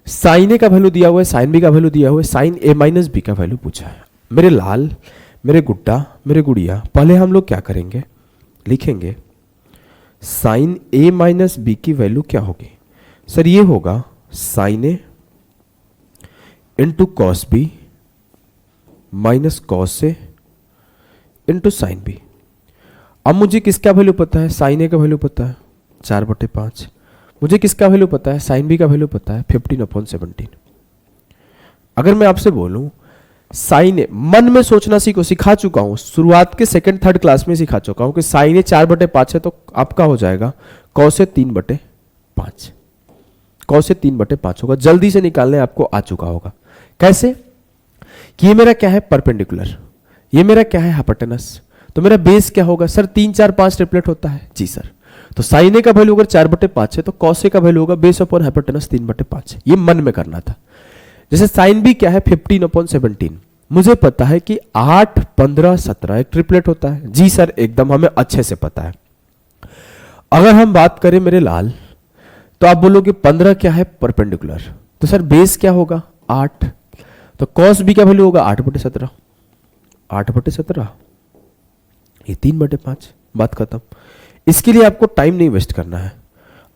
sin a का वैल्यू दिया हुआ है, sin b का वैल्यू दिया हुआ है, sin a - b का वैल्यू पूछा है। मेरे लाल, मेरे गुड्डा, मेरे गुड़िया, पहले हम लोग क्या करेंगे, लिखेंगे sin a - b की वैल्यू क्या होगी। सर ये होगा sin a × cos b - cos a into sine B. अब मुझे किसका वैल्यू पता है, साइन ए का वैल्यू पता है 4/5। मुझे किसका वैल्यू पता है, साइन बी का वैल्यू पता है 15/17। अगर मैं आपसे बोलूं साइन ए, मन में सोचना सिखा चुका हूं, शुरुआत के सेकंड थर्ड क्लास में सिखा चुका हूं कि साइन ए 4/5 है तो आपका हो जाएगा कॉस ए 3/5। कॉस ए 3/5 होगा, जल्दी से निकालने आपको आ चुका होगा। कैसे कि ये मेरा क्या है, परपेंडिकुलर, ये मेरा क्या है, हाइपोटेनस। तो मेरा बेस क्या होगा सर, 3 4 5 ट्रिपलेट होता है जी सर। तो साइन ए का वैल्यू अगर 4/5 है तो कॉस ए का वैल्यू होगा बेस अपॉन हाइपोटेनस 3/5। ये मन में करना था। जैसे साइन बी क्या है 15/17, मुझे पता है कि 8 15 17 एक ट्रिपलेट होता है जी सर, एकदम हमें अच्छे से पता है। अगर हम बात करें मेरे लाल, तो आप बोलोगे 15 क्या है, परपेंडिकुलर, तो सर बेस क्या होगा 8, तो कॉस बी का वैल्यू होगा 8/17। 8/17 ये 3/5, बात खत्म। इसके लिए आपको टाइम नहीं वेस्ट करना है।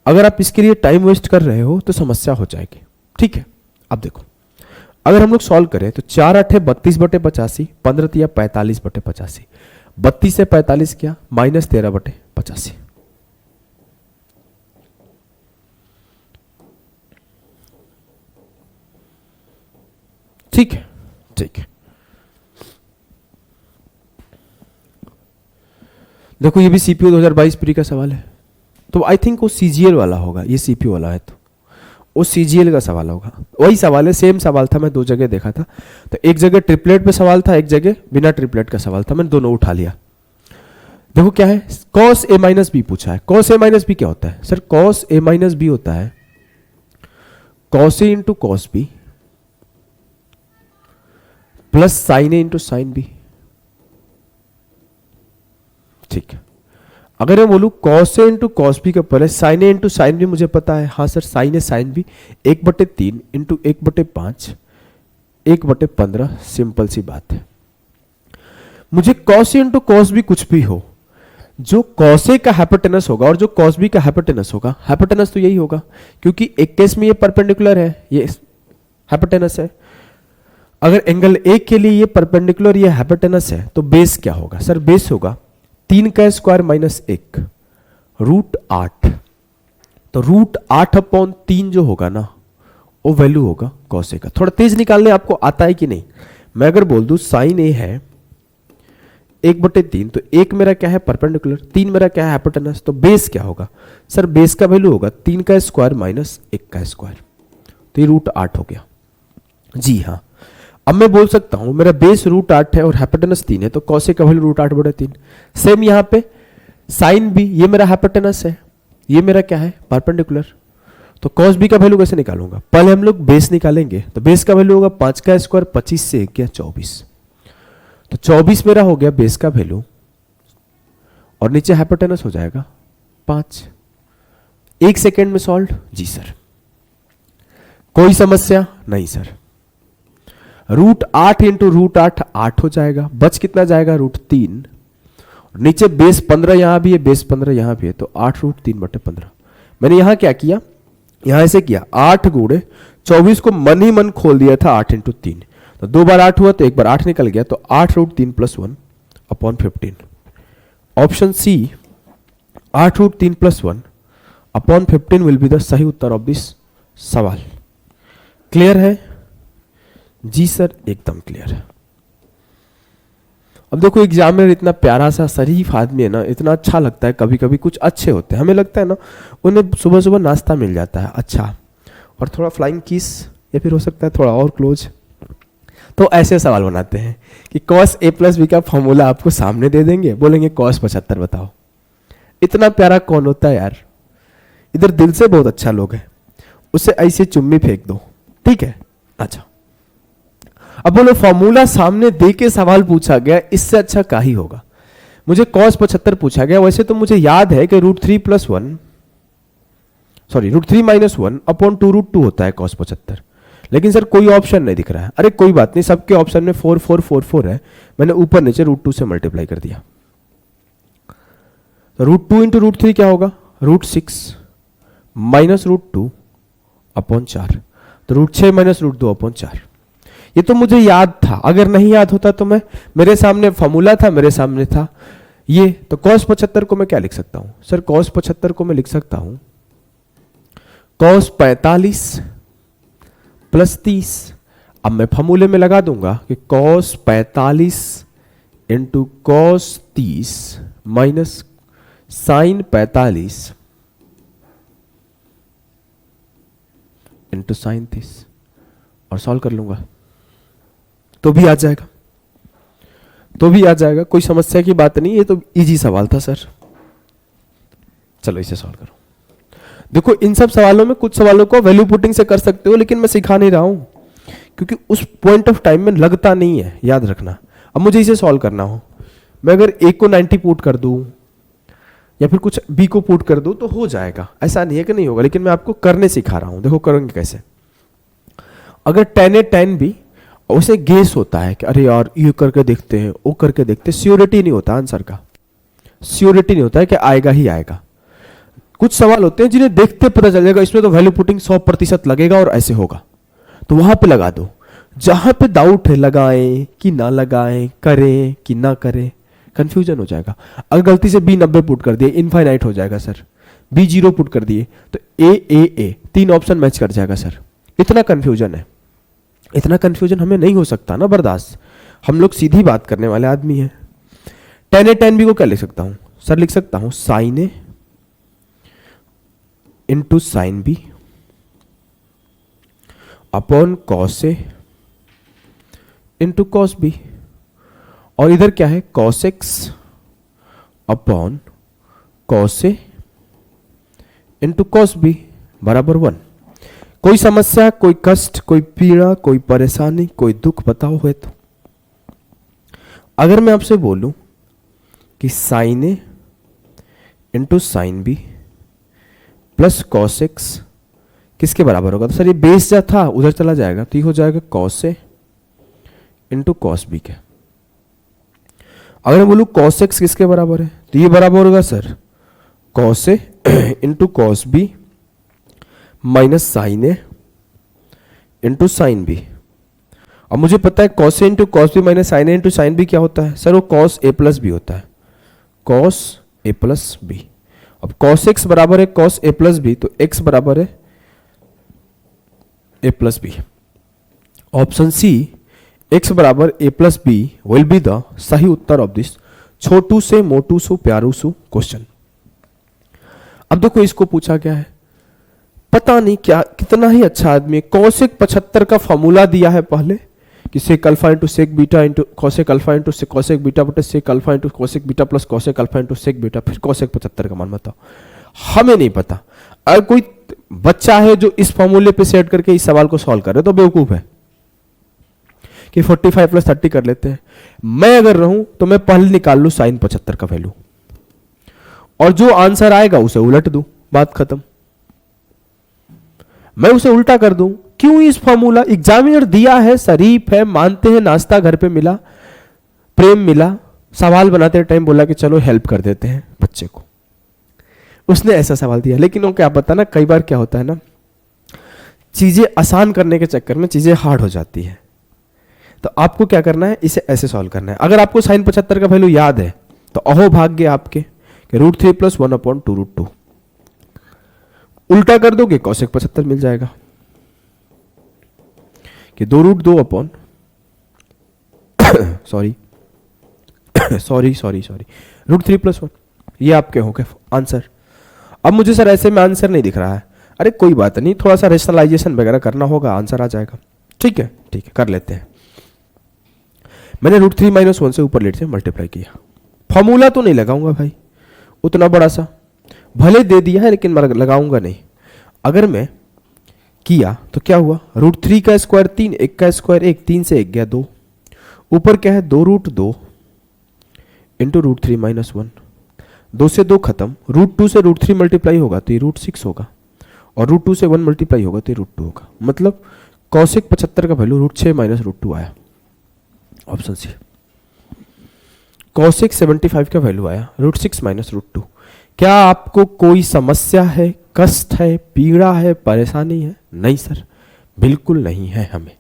अगर आप इसके लिए टाइम वेस्ट कर रहे हो तो समस्या हो जाएगी, ठीक है। अब देखो अगर हम लोग सॉल्व करें तो 4 8 32/85, 15 3 45/85, 32 से 45 क्या -13/85। ठीक है, ठीक है। देखो ये भी सीपीयू 2022 प्री का सवाल है, तो आई थिंक वो सीजीएल वाला होगा, ये सीपीयू वाला है तो वो सीजीएल का सवाल होगा। वही सवाल है, सेम सवाल था, मैं 2 जगह देखा था। तो एक जगह ट्रिपलेट पे सवाल था, एक जगह बिना ट्रिपलेट का सवाल था, मैंने दोनों उठा लिया। देखो क्या है, कॉस ए माइनस बी पूछा है। कॉस ए माइनस बी क्या होता है sir, cos A minus B होता है cos A into cos B plus sine A into sine B, ठीक है। अगर मैं बोलूं cos A into cos B का plus sine A into sine B, मुझे पता है हाँ sir sine A sine B 1/3 into 1/5 1/15, simple सी बात है। मुझे cos A into cos B कुछ भी हो, जो कॉस ए का हाइपोटेनस होगा और जो कॉस बी का हाइपोटेनस होगा, हाइपोटेनस तो यही होगा क्योंकि एक केस में ये परपेंडिकुलर है, ये हाइपोटेनस है। अगर एंगल ए के लिए ये परपेंडिकुलर ये हाइपोटेनस है तो बेस क्या होगा सर, बेस होगा 3 का स्क्वायर माइनस 1 √8। तो √8/3 जो होगा ना वो वैल्यू होगा कॉस ए का। थोड़ा तेज निकालने आपको आता है कि नहीं। मैं अगर बोल दूं साइन ए है 1/3, तो 1 मेरा क्या है परपेंडिकुलर, 3 मेरा क्या है हाइपोटेनस, तो बेस क्या होगा सर, बेस का वैल्यू होगा 3 का स्क्वायर माइनस 1 का स्क्वायर, तो ये √8 हो गया जी हाँ। अब मैं बोल सकता हूं मेरा बेस √8 है और हाइपोटेनस 3 है, तो कॉस ए का वैल्यू √8/3। सेम यहां पे साइन बी, ये मेरा हाइपोटेनस है, ये मेरा क्या है परपेंडिकुलर, तो कॉस बी का वैल्यू कैसे निकालूंगा, पहले हम लोग बेस निकालेंगे। तो बेस का वैल्यू होगा 5 का स्क्वायर 25 से 1 गया 24, तो 24 मेरा हो गया बेस का वैल्यू और नीचे हाइपोटेनस हो जाएगा 5। 1 सेकेंड में सॉल्व जी सर, कोई समस्या नहीं सर। √8 इंटू √8 8 हो जाएगा, बच कितना जाएगा √3, नीचे बेस 15 यहां भी है, बेस 15 यहां भी है, तो 8 √3/15। मैंने यहां क्या किया, यहां ऐसे किया 8 गुणे 24 को मन ही मन खोल दिया था 8 इंटू 3, तो 2 बार 8 हुआ तो 1 बार 8 निकल गया, तो 8 √3 + 1/15। Option C 8 √3 + 1/15 will be the सही उत्तर ऑफ दिस सवाल। क्लियर है जी सर, एकदम क्लियर है। अब देखो एग्जामिनर इतना प्यारा सा शरीफ आदमी है ना, इतना अच्छा लगता है, कभी कभी कुछ अच्छे होते हैं, हमें लगता है ना उन्हें सुबह सुबह नाश्ता मिल जाता है अच्छा, और थोड़ा फ्लाइंग किस, या फिर हो सकता है थोड़ा और क्लोज, तो ऐसे सवाल बनाते हैं कि cos a + b का फॉर्मूला आपको सामने दे देंगे, बोलेंगे cos 75 बताओ। इतना प्यारा कौन होता है यार, इधर दिल से बहुत अच्छा लोग है, उसे ऐसे चुम्मी फेंक दो, ठीक है। अच्छा अब बोलो फॉर्मूला सामने दे के सवाल पूछा गया, इससे अच्छा क्या ही होगा। मुझे cos 75 पूछा गया, वैसे तो मुझे याद है कि √3 + 1 सॉरी √3 - 1/2√2 होता है cos 75, लेकिन सर कोई ऑप्शन नहीं दिख रहा है। अरे कोई बात नहीं, सबके ऑप्शन में 4 4 4 4 है, मैंने ऊपर नीचे √2 से मल्टीप्लाई कर दिया। तो √2 इंटू √3 क्या होगा, √6 - √2/4, तो √6 - √2/4। ये तो मुझे याद था, अगर नहीं याद होता तो मैं, मेरे सामने फॉर्मूला था, मेरे सामने था ये, तो cos 75 को मैं क्या लिख सकता हूं सर? cos 75 को मैं लिख सकता हूं cos 45 प्लस 30। अब मैं फॉर्मूले में लगा दूंगा कि cos 45 into cos 30 minus sin 45 into sin 30 और सॉल्व कर लूंगा तो भी आ जाएगा, तो भी आ जाएगा, कोई समस्या की बात नहीं, ये तो इजी सवाल था सर। चलो इसे सॉल्व करो। देखो इन सब सवालों में कुछ सवालों को वैल्यू पुटिंग से कर सकते हो, लेकिन मैं सिखा नहीं रहा हूं क्योंकि उस पॉइंट ऑफ टाइम में लगता नहीं है, याद रखना। अब मुझे इसे सॉल्व करना हो, मैं अगर ए को 90 पुट कर दूं या फिर कुछ बी को पुट कर दूं तो हो जाएगा, ऐसा नहीं है कि नहीं होगा, लेकिन मैं आपको करने सिखा रहा हूं। देखो करेंगे कैसे। अगर 10 है 10 भी, उसे गेस होता है कि अरे यार ये करके देखते हैं, वो करके देखते हैं, श्योरिटी नहीं होता आंसर का, श्योरिटी नहीं होता है कि आएगा ही आएगा। कुछ सवाल होते हैं जिन्हें देखते पता चल जाएगा इसमें तो वैल्यू पुटिंग 100% लगेगा और ऐसे होगा, तो वहां पे लगा दो। जहां पे डाउट है लगाएं कि ना लगाएं, करें कि ना करें, कंफ्यूजन हो जाएगा। अगर गलती से बी 90 पुट कर दिए इनफाइनाइट हो जाएगा सर, बी 0 पुट कर दिए तो ए 3 ऑप्शन मैच कर जाएगा सर। इतना कंफ्यूजन है, इतना कंफ्यूजन हमें नहीं हो सकता ना बर्दाश्त, हम लोग सीधी बात करने वाले आदमी हैं। 10 ए 10 बी को क्या लिख सकता हूं सर? लिख सकता हूं sine A into sine B upon cos A into cos B, और इधर क्या है cos X upon cos A into cos B बराबर 1। कोई समस्या, कोई कष्ट, कोई पीड़ा, कोई परेशानी, कोई दुख बताओ है तो? अगर मैं आपसे बोलूं कि sine A into sine B plus cos X किसके बराबर होगा, तो सर ये बेस जो था उधर चला जाएगा, तो ये हो जाएगा cos A into cos B के। अगर मैं बोलूं कॉस एक्स किसके बराबर है, तो ये बराबर होगा sir cos A into cos B minus sine A into sine B. अब मुझे पता है cos A into cos B minus sine A into sine B क्या होता है सर? वो कॉस ए प्लस बी होता है, कॉस ए प्लस बी। अब कॉस एक्स बराबर है कॉस ए प्लस बी, तो एक्स बराबर है A plus B. Option C X बराबर A plus B will be the सही उत्तर ऑफ दिस छोटू से मोटू सु प्यारू सु क्वेश्चन। अब देखो इसको पूछा क्या है, पता नहीं क्या, कितना ही अच्छा आदमी है। कॉसेक 75 का फॉर्मूला दिया है पहले कि sec alpha into sec beta into cosec alpha into cosec beta बटे sec alpha into cosec beta plus cosec alpha into sec beta, फिर कॉसेक 75 का मान बताओ। हमें नहीं पता। अगर कोई बच्चा है जो इस फॉर्मूले पे सेट करके इस सवाल को सॉल्व करे तो बेवकूफ है कि 45 प्लस 30 कर लेते हैं। मैं अगर रहूं तो मैं पहले निकाल लूं साइन 75 का वैल्यू और जो आंसर आएगा उसे उलट दूं, बात खत्म। मैं उसे उल्टा कर दूं। क्यों? इस फॉर्मूला एग्जामिनर दिया है, शरीफ है, मानते हैं, नाश्ता घर पे मिला, प्रेम मिला, सवाल बनाते टाइम बोला कि चलो हेल्प कर देते हैं बच्चे को, उसने ऐसा सवाल दिया। लेकिन वो क्या पता ना, कई बार क्या होता है ना, चीजें आसान करने के चक्कर में चीजें हार्ड हो जाती है। तो आपको क्या करना है, इसे ऐसे सॉल्व करना है। अगर आपको साइन 75 का वैल्यू याद है तो अहो भाग्य आपके कि √3 + 1/2√2 उल्टा कर दोगे कॉसेक 75 मिल जाएगा कि 2√2 अपॉन सॉरी √3 + 1, ये आपके हो गए आंसर। अब मुझे सर ऐसे में आंसर नहीं दिख रहा है, अरे कोई बात नहीं, थोड़ा सा रेशनलाइजेशन वगैरह करना होगा, आंसर आ जाएगा। ठीक है कर लेते हैं। मैंने √3 - 1 से ऊपर लेट से मल्टीप्लाई किया। फॉर्मूला तो नहीं लगाऊंगा भाई उतना बड़ा सा, भले दे दिया है लेकिन मैं लगाऊंगा नहीं। अगर मैं किया तो क्या हुआ, √3 का स्क्वायर 3, 1 का स्क्वायर 1, 3 से 1 गया 2, ऊपर क्या है 2√2 इंटू √3 - 1, 2 से 2 खत्म, √2 से √3 मल्टीप्लाई होगा तो ये √6 होगा, और √2 से 1 मल्टीप्लाई होगा तो ये √2 होगा। मतलब कॉसेक 75 का वैल्यू √6 - √2 आया, ऑप्शन सी। कॉसेक 75 का वैल्यू आया √6 - √2। क्या आपको कोई समस्या है, कष्ट है, पीड़ा है, परेशानी है? नहीं सर, बिल्कुल नहीं है हमें।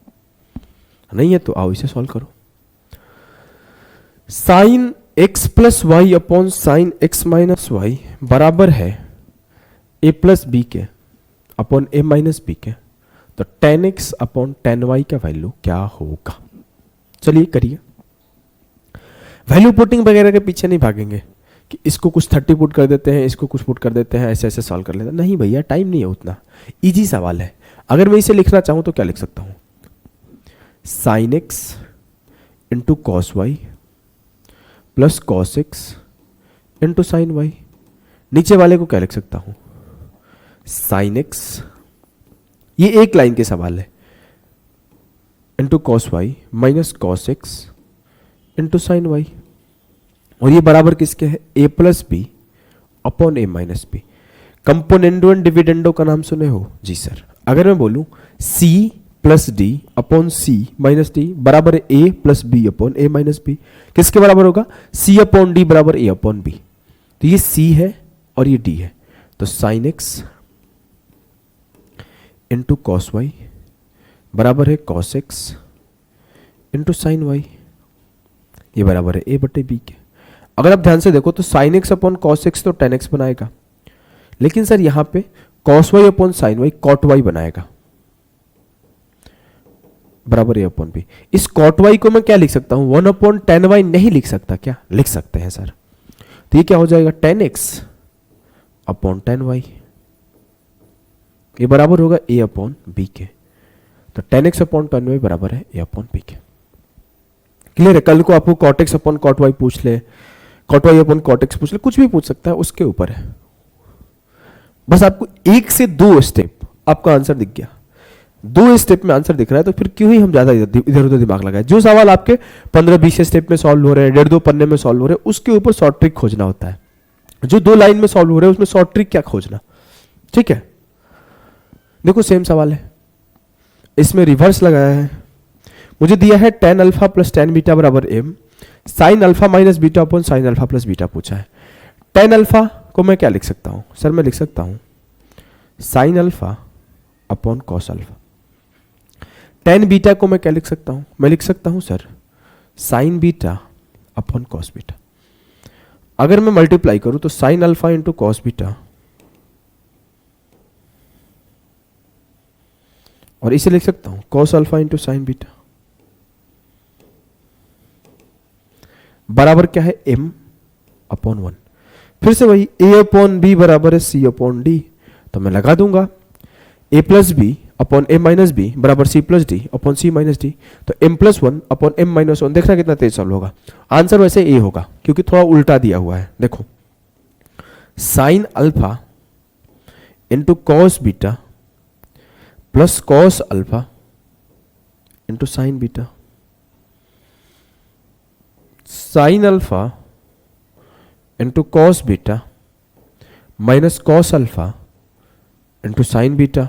नहीं है तो आओ इसे सॉल्व करो। Sine X plus Y upon sine X minus Y बराबर है ए प्लस बी के अपॉन ए माइनस बी के। तो tan X upon tan Y का वैल्यू क्या होगा? चलिए करिए। वैल्यू पुटिंग वगैरह के पीछे नहीं भागेंगे कि इसको कुछ 30 पुट कर देते हैं, इसको कुछ पुट कर देते हैं, ऐसे ऐसे सॉल्व कर लेते हैं। नहीं भैया, टाइम नहीं है उतना। इजी सवाल है। अगर मैं इसे लिखना चाहूं तो क्या लिख सकता हूं? Sine X into cos Y plus cos X into sine Y. नीचे वाले को क्या लिख सकता हूं? साइन एक्स, ये एक लाइन के सवाल है, into cos Y minus cos X into sine Y. और ये बराबर किसके है? A plus B upon A minus B. Componendo and dividendo का नाम सुने हो? जी सर। अगर मैं बोलूं C plus D upon C minus D बराबर है A plus B upon A minus B, किसके बराबर होगा? सी अपॉन डी बराबर ए अपॉन बी। तो ये सी है और ये डी है, तो sine X into cos Y बराबर है cos X into sine Y, ये बराबर है ए बटे बी के। अगर आप ध्यान से देखो तो sine X upon cos X तो टेन एक्स बनाएगा, लेकिन सर यहां पे cos Y upon sine Y cot Y बनाएगा, बराबर ए अपॉन बी। इस कॉट वाई को मैं क्या लिख सकता हूं? 1 अपॉन टेन वाई नहीं लिख सकता क्या? लिख सकते हैं सर। तो ये क्या हो जाएगा? Tan X upon tan Y, ये बराबर होगा ए अपॉन बी के। तो tan X upon tan Y बराबर है ए अपॉन बी के। क्लियर है? कल को आपको cot X upon cot Y पूछ ले, cot Y upon cot X पूछ ले, कुछ भी पूछ सकता है, उसके ऊपर है। बस आपको एक से दो स्टेप आपका आंसर दिख गया, दो स्टेप में आंसर दिख रहा है, तो फिर क्यों ही हम ज्यादा इधर उधर दिमाग लगाए। जो सवाल आपके 15-20 स्टेप में सॉल्व हो रहे हैं, 1.5-2 पन्ने में सॉल्व हो रहे हैं, उसके ऊपर शॉर्ट ट्रिक खोजना होता है। जो 2 लाइन में सॉल्व हो रहे हैं उसमें शॉर्ट ट्रिक क्या खोजना। ठीक है, देखो सेम सवाल है, इसमें रिवर्स लगाया है। मुझे दिया है tan alpha plus tan beta बराबर M, sine alpha minus beta upon sine alpha plus beta पूछा है। टेन अल्फा को मैं क्या लिख सकता हूं? सर मैं लिख सकता हूं sine alpha upon cos alpha. Tan beta को मैं क्या लिख सकता हूं? मैं लिख सकता हूं sir sign beta upon cos beta. अगर मैं मल्टीप्लाई करूं तो sign alpha into cos beta, और इसे लिख सकता हूं cos alpha into sine beta, बराबर क्या है? m upon 1। फिर से वही a अपॉन बी बराबर है c अपॉन डी, तो मैं लगा दूंगा a plus B upon m minus B बराबर c plus D upon c minus D. तो m plus 1 upon m minus 1, देखना कितना तेज सॉल्व होगा। आंसर वैसे a होगा क्योंकि थोड़ा उल्टा दिया हुआ है। देखो sine alpha into cos beta plus cos alpha into sine beta, sine alpha into cos beta minus cos alpha into sine beta.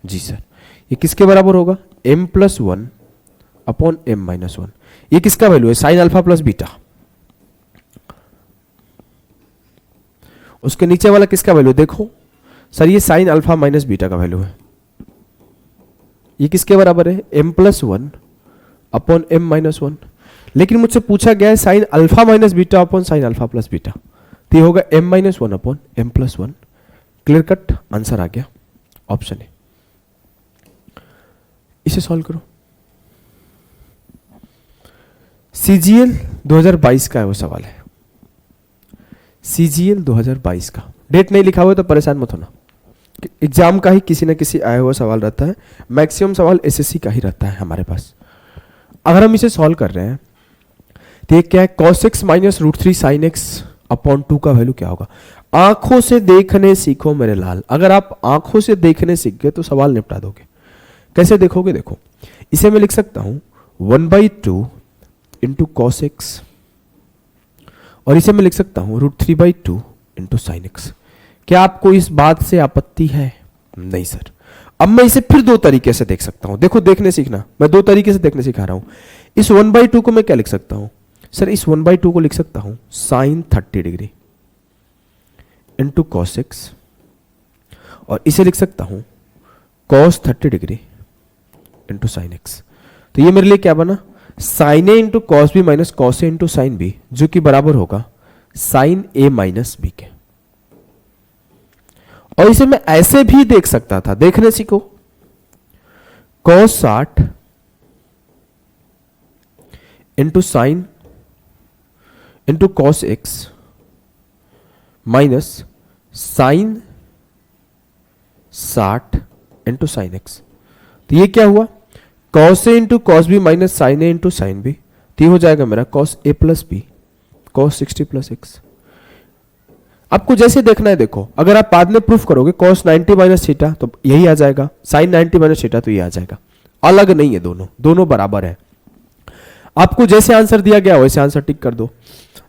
जी सर, ये किसके बराबर होगा? m plus 1 upon m minus 1। ये किसका वैल्यू है? Sine alpha plus beta. उसके नीचे वाला किसका वैल्यू? देखो सर ये साइन अल्फा माइनस बीटा का वैल्यू है। ये किसके बराबर है? m plus 1 upon m minus 1। लेकिन मुझसे पूछा गया है sine alpha minus beta upon sine alpha plus beta, तो ये होगा m minus 1 upon m plus 1। Clear cut answer आ गया, ऑप्शन है। इसे सॉल्व करो। CGL 2022 का है वो सवाल है, CGL 2022 का। डेट नहीं लिखा हुआ तो परेशान मत होना, एग्जाम का ही किसी ना किसी आया हुआ सवाल रहता है। मैक्सिमम सवाल SSC का ही रहता है हमारे पास। अगर हम इसे सॉल्व कर रहे हैं तो ये क्या है? cos x minus root 3 sine X upon 2 का वैल्यू क्या होगा? आंखों से देखने सीखो मेरे लाल। अगर आप आंखों से देखने सीख गए तो सवाल निपटा दोगे। कैसे देखोगे? देखो इसे मैं लिख सकता हूं 1/2 इंटू कॉस एक्स, और इसे मैं लिख सकता हूं √3/2 इंटू साइन एक्स। क्या आपको इस बात से आपत्ति है? नहीं सर। अब मैं इसे फिर दो तरीके से देख सकता हूं। देखो देखने सीखना, मैं दो तरीके से देखने सिखा रहा हूं। इस 1/2 को मैं क्या लिख सकता हूं? सर इस 1/2 को लिख सकता हूं sine 30 degree into cos X, और इसे लिख सकता हूं cos 30 degree into sine X. तो ये मेरे लिए क्या बना, sine A into cos B minus cos A into sine B, जो कि बराबर होगा साइन ए माइनस बी के। और इसे मैं ऐसे भी देख सकता था, देखने सीखो, cos 60 into sine into cos X minus sine 60 into sine X. तो ये क्या हुआ, cos A into cos B minus sine A into sine B. तो ये हो जाएगा मेरा cos A plus B cos 60 plus X. आपको जैसे देखना है देखो, अगर आप बाद में प्रूफ करोगे कॉस 90 माइनस थीटा तो यही आ जाएगा, साइन 90 माइनस थीटा तो ये आ जाएगा, अलग नहीं है, दोनों दोनों बराबर है। आपको जैसे आंसर दिया गया वैसे आंसर टिक कर दो।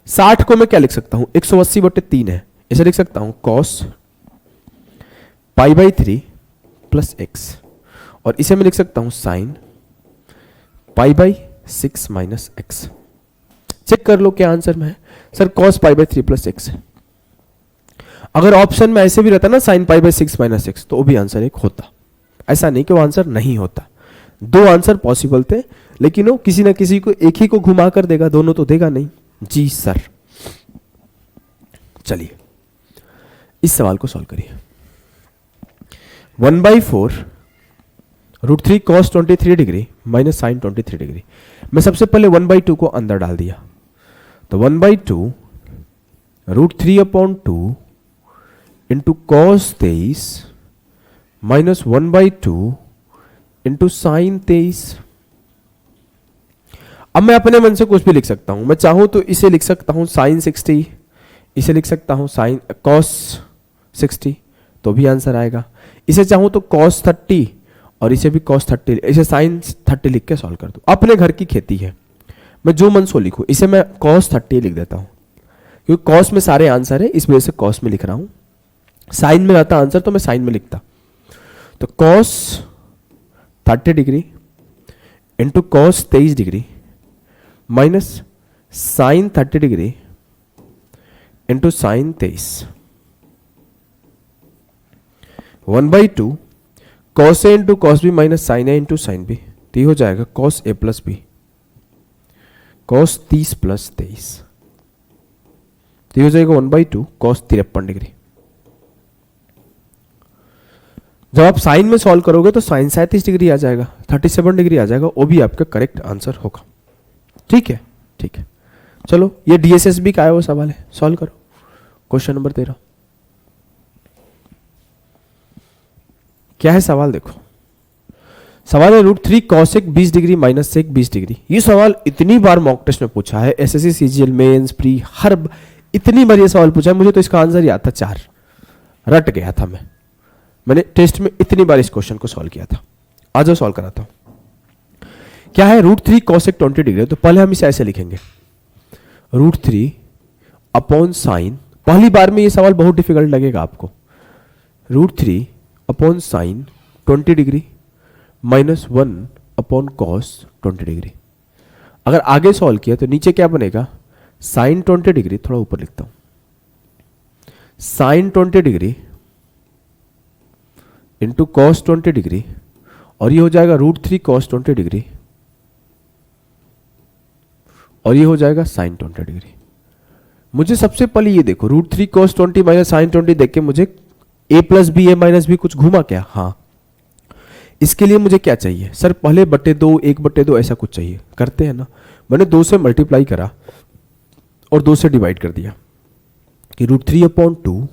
60 को मैं क्या लिख सकता हूं, 180/3 है, इसे लिख सकता हूं कॉस π/3 प्लस एक्स, और इसे मैं लिख सकता हूं साइन π/6 माइनस एक्स। चेक कर लो क्या आंसर में है, सर कॉस π/3 प्लस एक्स है। अगर ऑप्शन में ऐसे भी रहता ना साइन π/6 माइनस एक्स, तो वो भी आंसर एक होता, ऐसा नहीं कि वो आंसर नहीं होता। दो आंसर पॉसिबल थे, लेकिन वो किसी ना किसी को एक ही को घुमा कर देगा, दोनों तो देगा नहीं। जी सर। चलिए इस सवाल को सॉल्व करिए। 1/4 √3 cos 23 degree minus sine 23 degree. मैं सबसे पहले 1/2 को अंदर डाल दिया, तो 1/2 √3/2 into cos 23 minus 1/2 into sine 23। अब मैं अपने मन से कुछ भी लिख सकता हूं, मैं चाहूं तो इसे लिख सकता हूं साइन 60, इसे लिख सकता हूं साइन कॉस 60, तो भी आंसर आएगा। इसे चाहूं तो कॉस 30 और इसे भी कॉस 30, इसे साइन 30 लिख के सॉल्व कर दो। अपने घर की खेती है, मैं जो मन सो लिखूं। इसे मैं कॉस 30 लिख देता हूं, क्योंकि कॉस में सारे आंसर है, इस वजह से कॉस में लिख रहा हूं। साइन में आता आंसर तो मैं साइन में लिखता, तो cos 30 degree into cos 23 degree minus sine 30 degree into sine 23। 1/2 cos A into cos B minus sine A into sine B, तो ये हो जाएगा cos A plus B cos 30 plus 23, तो ये हो जाएगा 1/2 कॉस 53 डिग्री। जब आप साइन में सॉल्व करोगे तो साइन 37 डिग्री आ जाएगा, 37 डिग्री आ जाएगा, वो भी आपका करेक्ट आंसर होगा। ठीक है, ठीक है। चलो ये डीएसएसबी का आया हुआ सवाल है, सॉल्व करो। क्वेश्चन नंबर 13 क्या है सवाल, देखो सवाल है √3 cosec 20 degree minus sec 20 degree. ये सवाल इतनी बार मॉक टेस्ट में पूछा है, एसएससी सीजीएल मेंस प्री हर इतनी बार ये सवाल पूछा है, मुझे तो इसका आंसर याद था 4, रट गया था मैंने टेस्ट में इतनी बार इस क्वेश्चन को सॉल्व किया था। आज मैं सॉल्व कराता हूं। क्या है √3 cosec 20 डिग्री, तो पहले हम इसे ऐसे लिखेंगे √3 अपॉन साइन, पहली बार में ये सवाल बहुत डिफिकल्ट लगेगा आपको, √3 upon sine 20 degree minus 1 upon cos 20 degree. अगर आगे सॉल्व किया तो नीचे क्या बनेगा, साइन 20 डिग्री, थोड़ा ऊपर लिखता हूं, sine 20 degree into cos 20 degree, और ये हो जाएगा √3 cos 20 डिग्री, और ये हो जाएगा साइन 20 डिग्री। मुझे सबसे पहले ये देखो √3 cos 20 माइनस साइन 20 देख के मुझे a plus B A minus B कुछ घूमा क्या, हाँ। इसके लिए मुझे क्या चाहिए, सर पहले बटे 2 1/2 ऐसा कुछ चाहिए, करते हैं ना। मैंने 2 से मल्टीप्लाई करा और 2 से डिवाइड कर दिया कि √3/2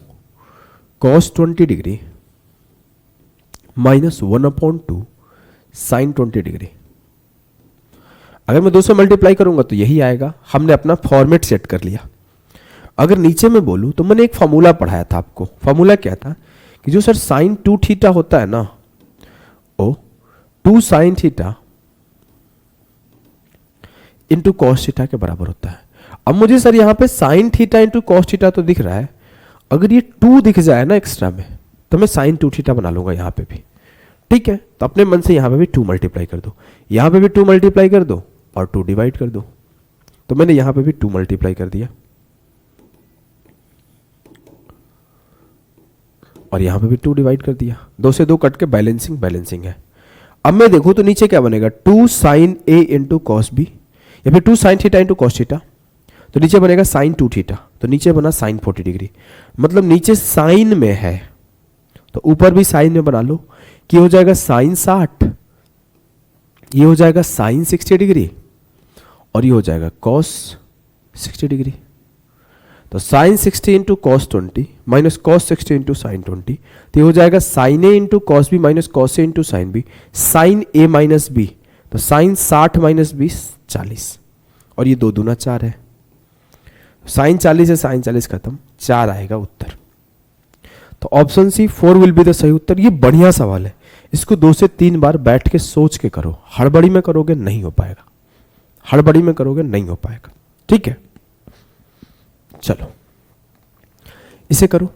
cos 20 degree minus 1/2 sine 20 degree. अगर मैं 2 से मल्टीप्लाई करूंगा तो यही आएगा, हमने अपना फॉर्मेट सेट कर लिया। अगर नीचे में बोलूं तो मैंने एक फॉर्मूला पढ़ाया था आपको, फॉर्मूला क्या था कि जो सर साइन 2 थीटा होता है ना, ओ 2 sign theta into cos theta के बराबर होता है। अब मुझे सर यहां पे sign theta into cos theta तो दिख रहा है, अगर ये 2 दिख जाए ना एक्स्ट्रा में तो मैं साइन 2 थीटा बना लूंगा यहां पे भी, ठीक है। तो अपने मन से यहां पे भी 2 मल्टीप्लाई कर दो, यहां पे भी 2 मल्टीप्लाई कर दो और 2 डिवाइड कर दो। तो मैंने यहां पे भी 2 मल्टीप्लाई कर दिया और यहां पे भी 2 डिवाइड कर दिया। 2 से 2 कट के बैलेंसिंग है। अब मैं देखूं तो नीचे क्या बनेगा, 2 sine A into cos B, या फिर 2 sign theta into cos theta, तो नीचे बनेगा साइन 2 थीटा, तो नीचे बना साइन 40 डिग्री। मतलब नीचे साइन में है तो ऊपर भी साइन में बना लो कि हो जाएगा साइन 60, ये हो जाएगा साइन 60 डिग्री और ये हो जाएगा कॉस 60 डिग्री। तो sine 60 into cos 20 minus cos 60 into sine 20, तो ये हो जाएगा sine A into cos B minus cos A into sine B, sine A minus B, तो साइन 60 माइनस 20 40, और ये 2 दूना 4 है, साइन 40 से साइन 40 खत्म, 4 आएगा उत्तर। तो option C 4 will be the सही उत्तर। ये बढ़िया सवाल है, इसको 2 से 3 बार बैठ के सोच के करो, हड़बड़ी में करोगे नहीं हो पाएगा, हड़बड़ी में करोगे नहीं हो पाएगा, ठीक है। चलो इसे करो,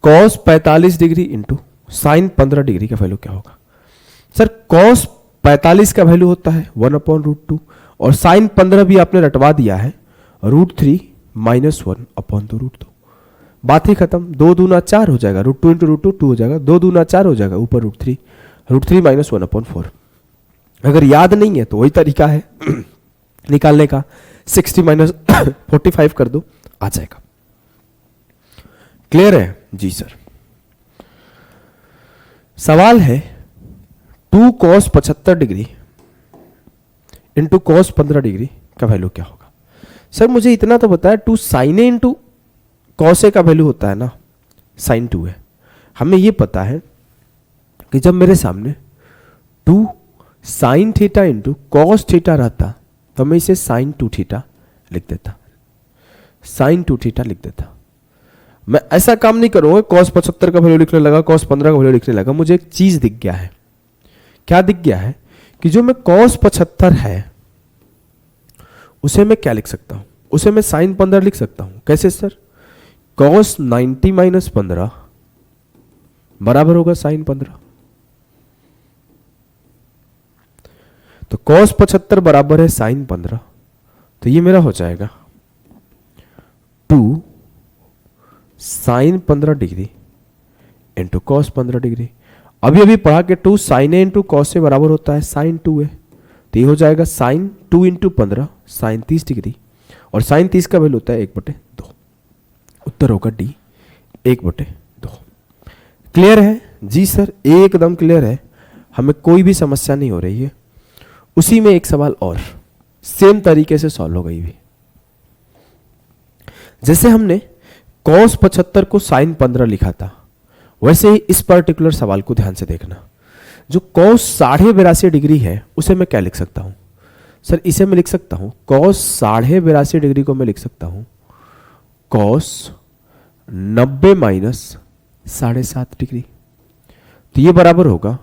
cos 45 degree into sign 15 degree का वैल्यू क्या होगा। सर कॉस 45 का वैल्यू होता है 1/√2 और साइन 15 भी आपने रटवा दिया है √3 माइनस 1/√2, बात ही खत्म। 2 दूना 4 हो जाएगा, √2 इंटू √2 2 हो जाएगा, 2 दूना 4 हो जाएगा, ऊपर √3 माइनस 1/4। अगर याद नहीं है तो वही तरीका है निकालने का, 60 माइनस 45 कर दो, आ जाएगा। क्लियर है जी सर। सवाल है 2 cos 75 degree into cos 15 degree का वैल्यू क्या होगा। सर मुझे इतना तो पता है 2 साइन ए इंटू कॉस ए का वैल्यू होता है ना साइन 2 है। हमें ये पता है कि जब मेरे सामने 2 sign theta into cos theta रहता तो मैं इसे साइन 2 थीटा लिख देता, साइन 2 थीटा लिख देता। मैं ऐसा काम नहीं करूंगा कॉस 75 का वैल्यू लिखने लगा, कॉस 15 का वैल्यू लिखने लगा। मुझे एक चीज दिख गया है, क्या दिख गया है कि जो मैं कॉस 75 है उसे मैं क्या लिख सकता हूं, उसे मैं साइन 15 लिख सकता हूं। कैसे सर, कॉस 90 माइनस 15 बराबर होगा साइन 15, तो कॉस 75 बराबर है साइन 15, तो ये मेरा हो जाएगा 2 sine 15 degree into cos 15 degree. अभी अभी पढ़ा के 2 sine A into cos A बराबर होता है साइन 2 ए, तो ये हो जाएगा साइन 2 इंटू 15 साइन 30 डिग्री, और साइन 30 का वैल्यू होता है 1/2। उत्तर होगा डी 1/2। क्लियर है जी सर, एकदम क्लियर है, हमें कोई भी समस्या नहीं हो रही है। उसी में एक सवाल और सेम तरीके से सॉल्व हो गई भी। जैसे हमने कॉस 75 को साइन 15 लिखा था, वैसे ही इस पर्टिकुलर सवाल को ध्यान से देखना। जो कॉस 82.5 डिग्री है उसे मैं क्या लिख सकता हूं सर, इसे मैं लिख सकता हूं कॉस 82.5 डिग्री को मैं लिख सकता हूं कॉस 90 माइनस 7.5 डिग्री, तो ये बराबर होगा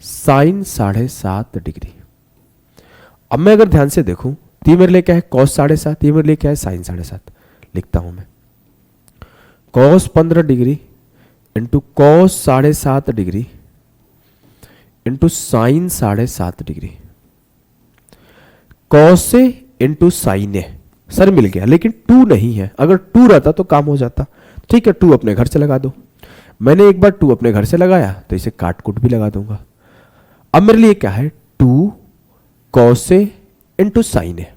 साइन 7.5 डिग्री। अब मैं अगर ध्यान से देखूं तो ये मेरे लिए क्या है कॉस 7.5, ये मेरे लिए क्या है साइन 7.5। लिखता हूं मैं cos 15 degree into cos 7.5 degree into sine 7.5 degree, cos A into sine A. Sir मिल गया, लेकिन 2 नहीं है, अगर 2 रहता तो काम हो जाता। ठीक है, 2 अपने घर से लगा दो। मैंने एक बार 2 अपने घर से लगाया तो इसे काट कूट भी लगा दूंगा। अब मेरे लिए क्या है 2 cos A into sine A.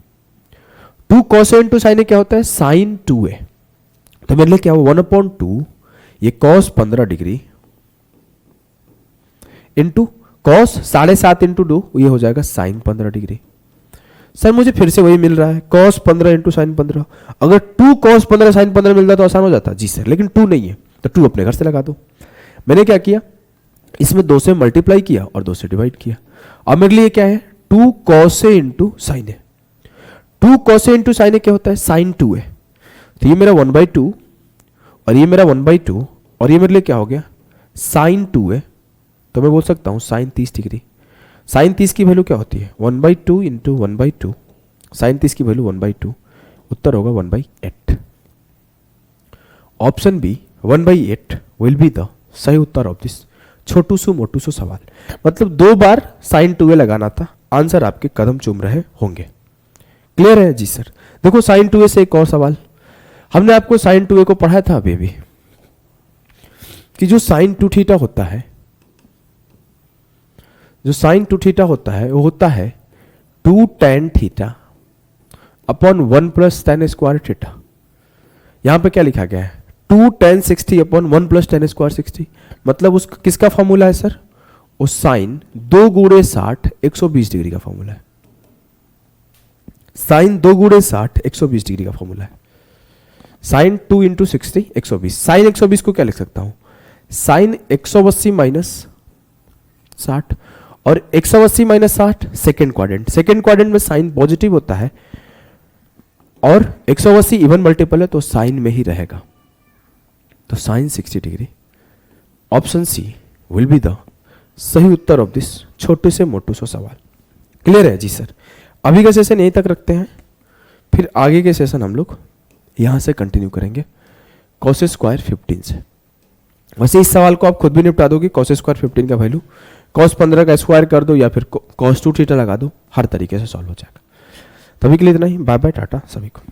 2 cos A into sine ए क्या होता है साइन 2a, तो मेरे लिए क्या हुआ 1/2 ये cos 15 degree into cos 7.5 into 2, ये हो जाएगा साइन 15 डिग्री। सर मुझे फिर से वही मिल रहा है कॉस 15 इंटू साइन 15। अगर 2 कॉस 15 साइन 15 मिलता तो आसान हो जाता जी सर, लेकिन 2 नहीं है तो 2 अपने घर से लगा दो। मैंने क्या किया, इसमें 2 से मल्टीप्लाई किया और 2 से डिवाइड किया। अब मेरे लिए क्या है 2 cos A into sine A. 2 cos A into sine ए क्या होता है साइन 2a, तो ये मेरा 1/2 और ये मेरा 1/2 और ये मेरे लिए क्या हो गया साइन 2a, तो मैं बोल सकता हूं साइन 30 डिग्री। साइन 30 की वैल्यू क्या होती है 1/2 इंटू 1/2, साइन 30 की वैल्यू 1/2, उत्तर होगा 1/8। Option B 1/8 will be the सही उत्तर ऑफ दिस छोटू सु मोटू सु सवाल। मतलब 2 बार साइन 2a लगाना था, आंसर आपके कदम चूम रहे होंगे। क्लियर है जी सर। देखो साइन 2a से एक और सवाल, हमने आपको साइन 2a को पढ़ाया था अभी भी कि जो साइन 2 थीटा होता है जो साइन 2 थीटा होता है वो होता है 2 tan theta upon 1 plus tan square theta. यहां पे क्या लिखा गया है 2 tan 60 upon 1 plus tan square 60, मतलब उसका किसका फॉर्मूला है सर, वो साइन 2 गुणे 60 120 डिग्री का फॉर्मूला है। साइन 2 गुणे 60 120 डिग्री का फॉर्मूला है। Sine 2 into 60 120। साइन 120 को क्या लिख सकता हूं, साइन 180 माइनस 60, और 180 minus 60 second quadrant. Second quadrant में साइन पॉजिटिव होता है और 180 इवन मल्टीपल है तो साइन में ही रहेगा, तो sine 60 degree. Option C will be the सही उत्तर ऑफ दिस छोटे से मोटू सा सवाल। क्लियर है जी सर। अभी का सेशन यहीं तक रखते हैं, फिर आगे के सेशन हम लोग यहां से कंटिन्यू करेंगे कॉस स्क्वायर 15 से। वैसे इस सवाल को आप खुद भी निपटा दोगे, कॉस स्क्वायर 15 का वैल्यू कॉस 15 का स्क्वायर कर दो या फिर कॉस 2 थीटा लगा दो, हर तरीके से सॉल्व हो जाएगा। तभी के लिए इतना ही, बाय बाय टाटा सभी को।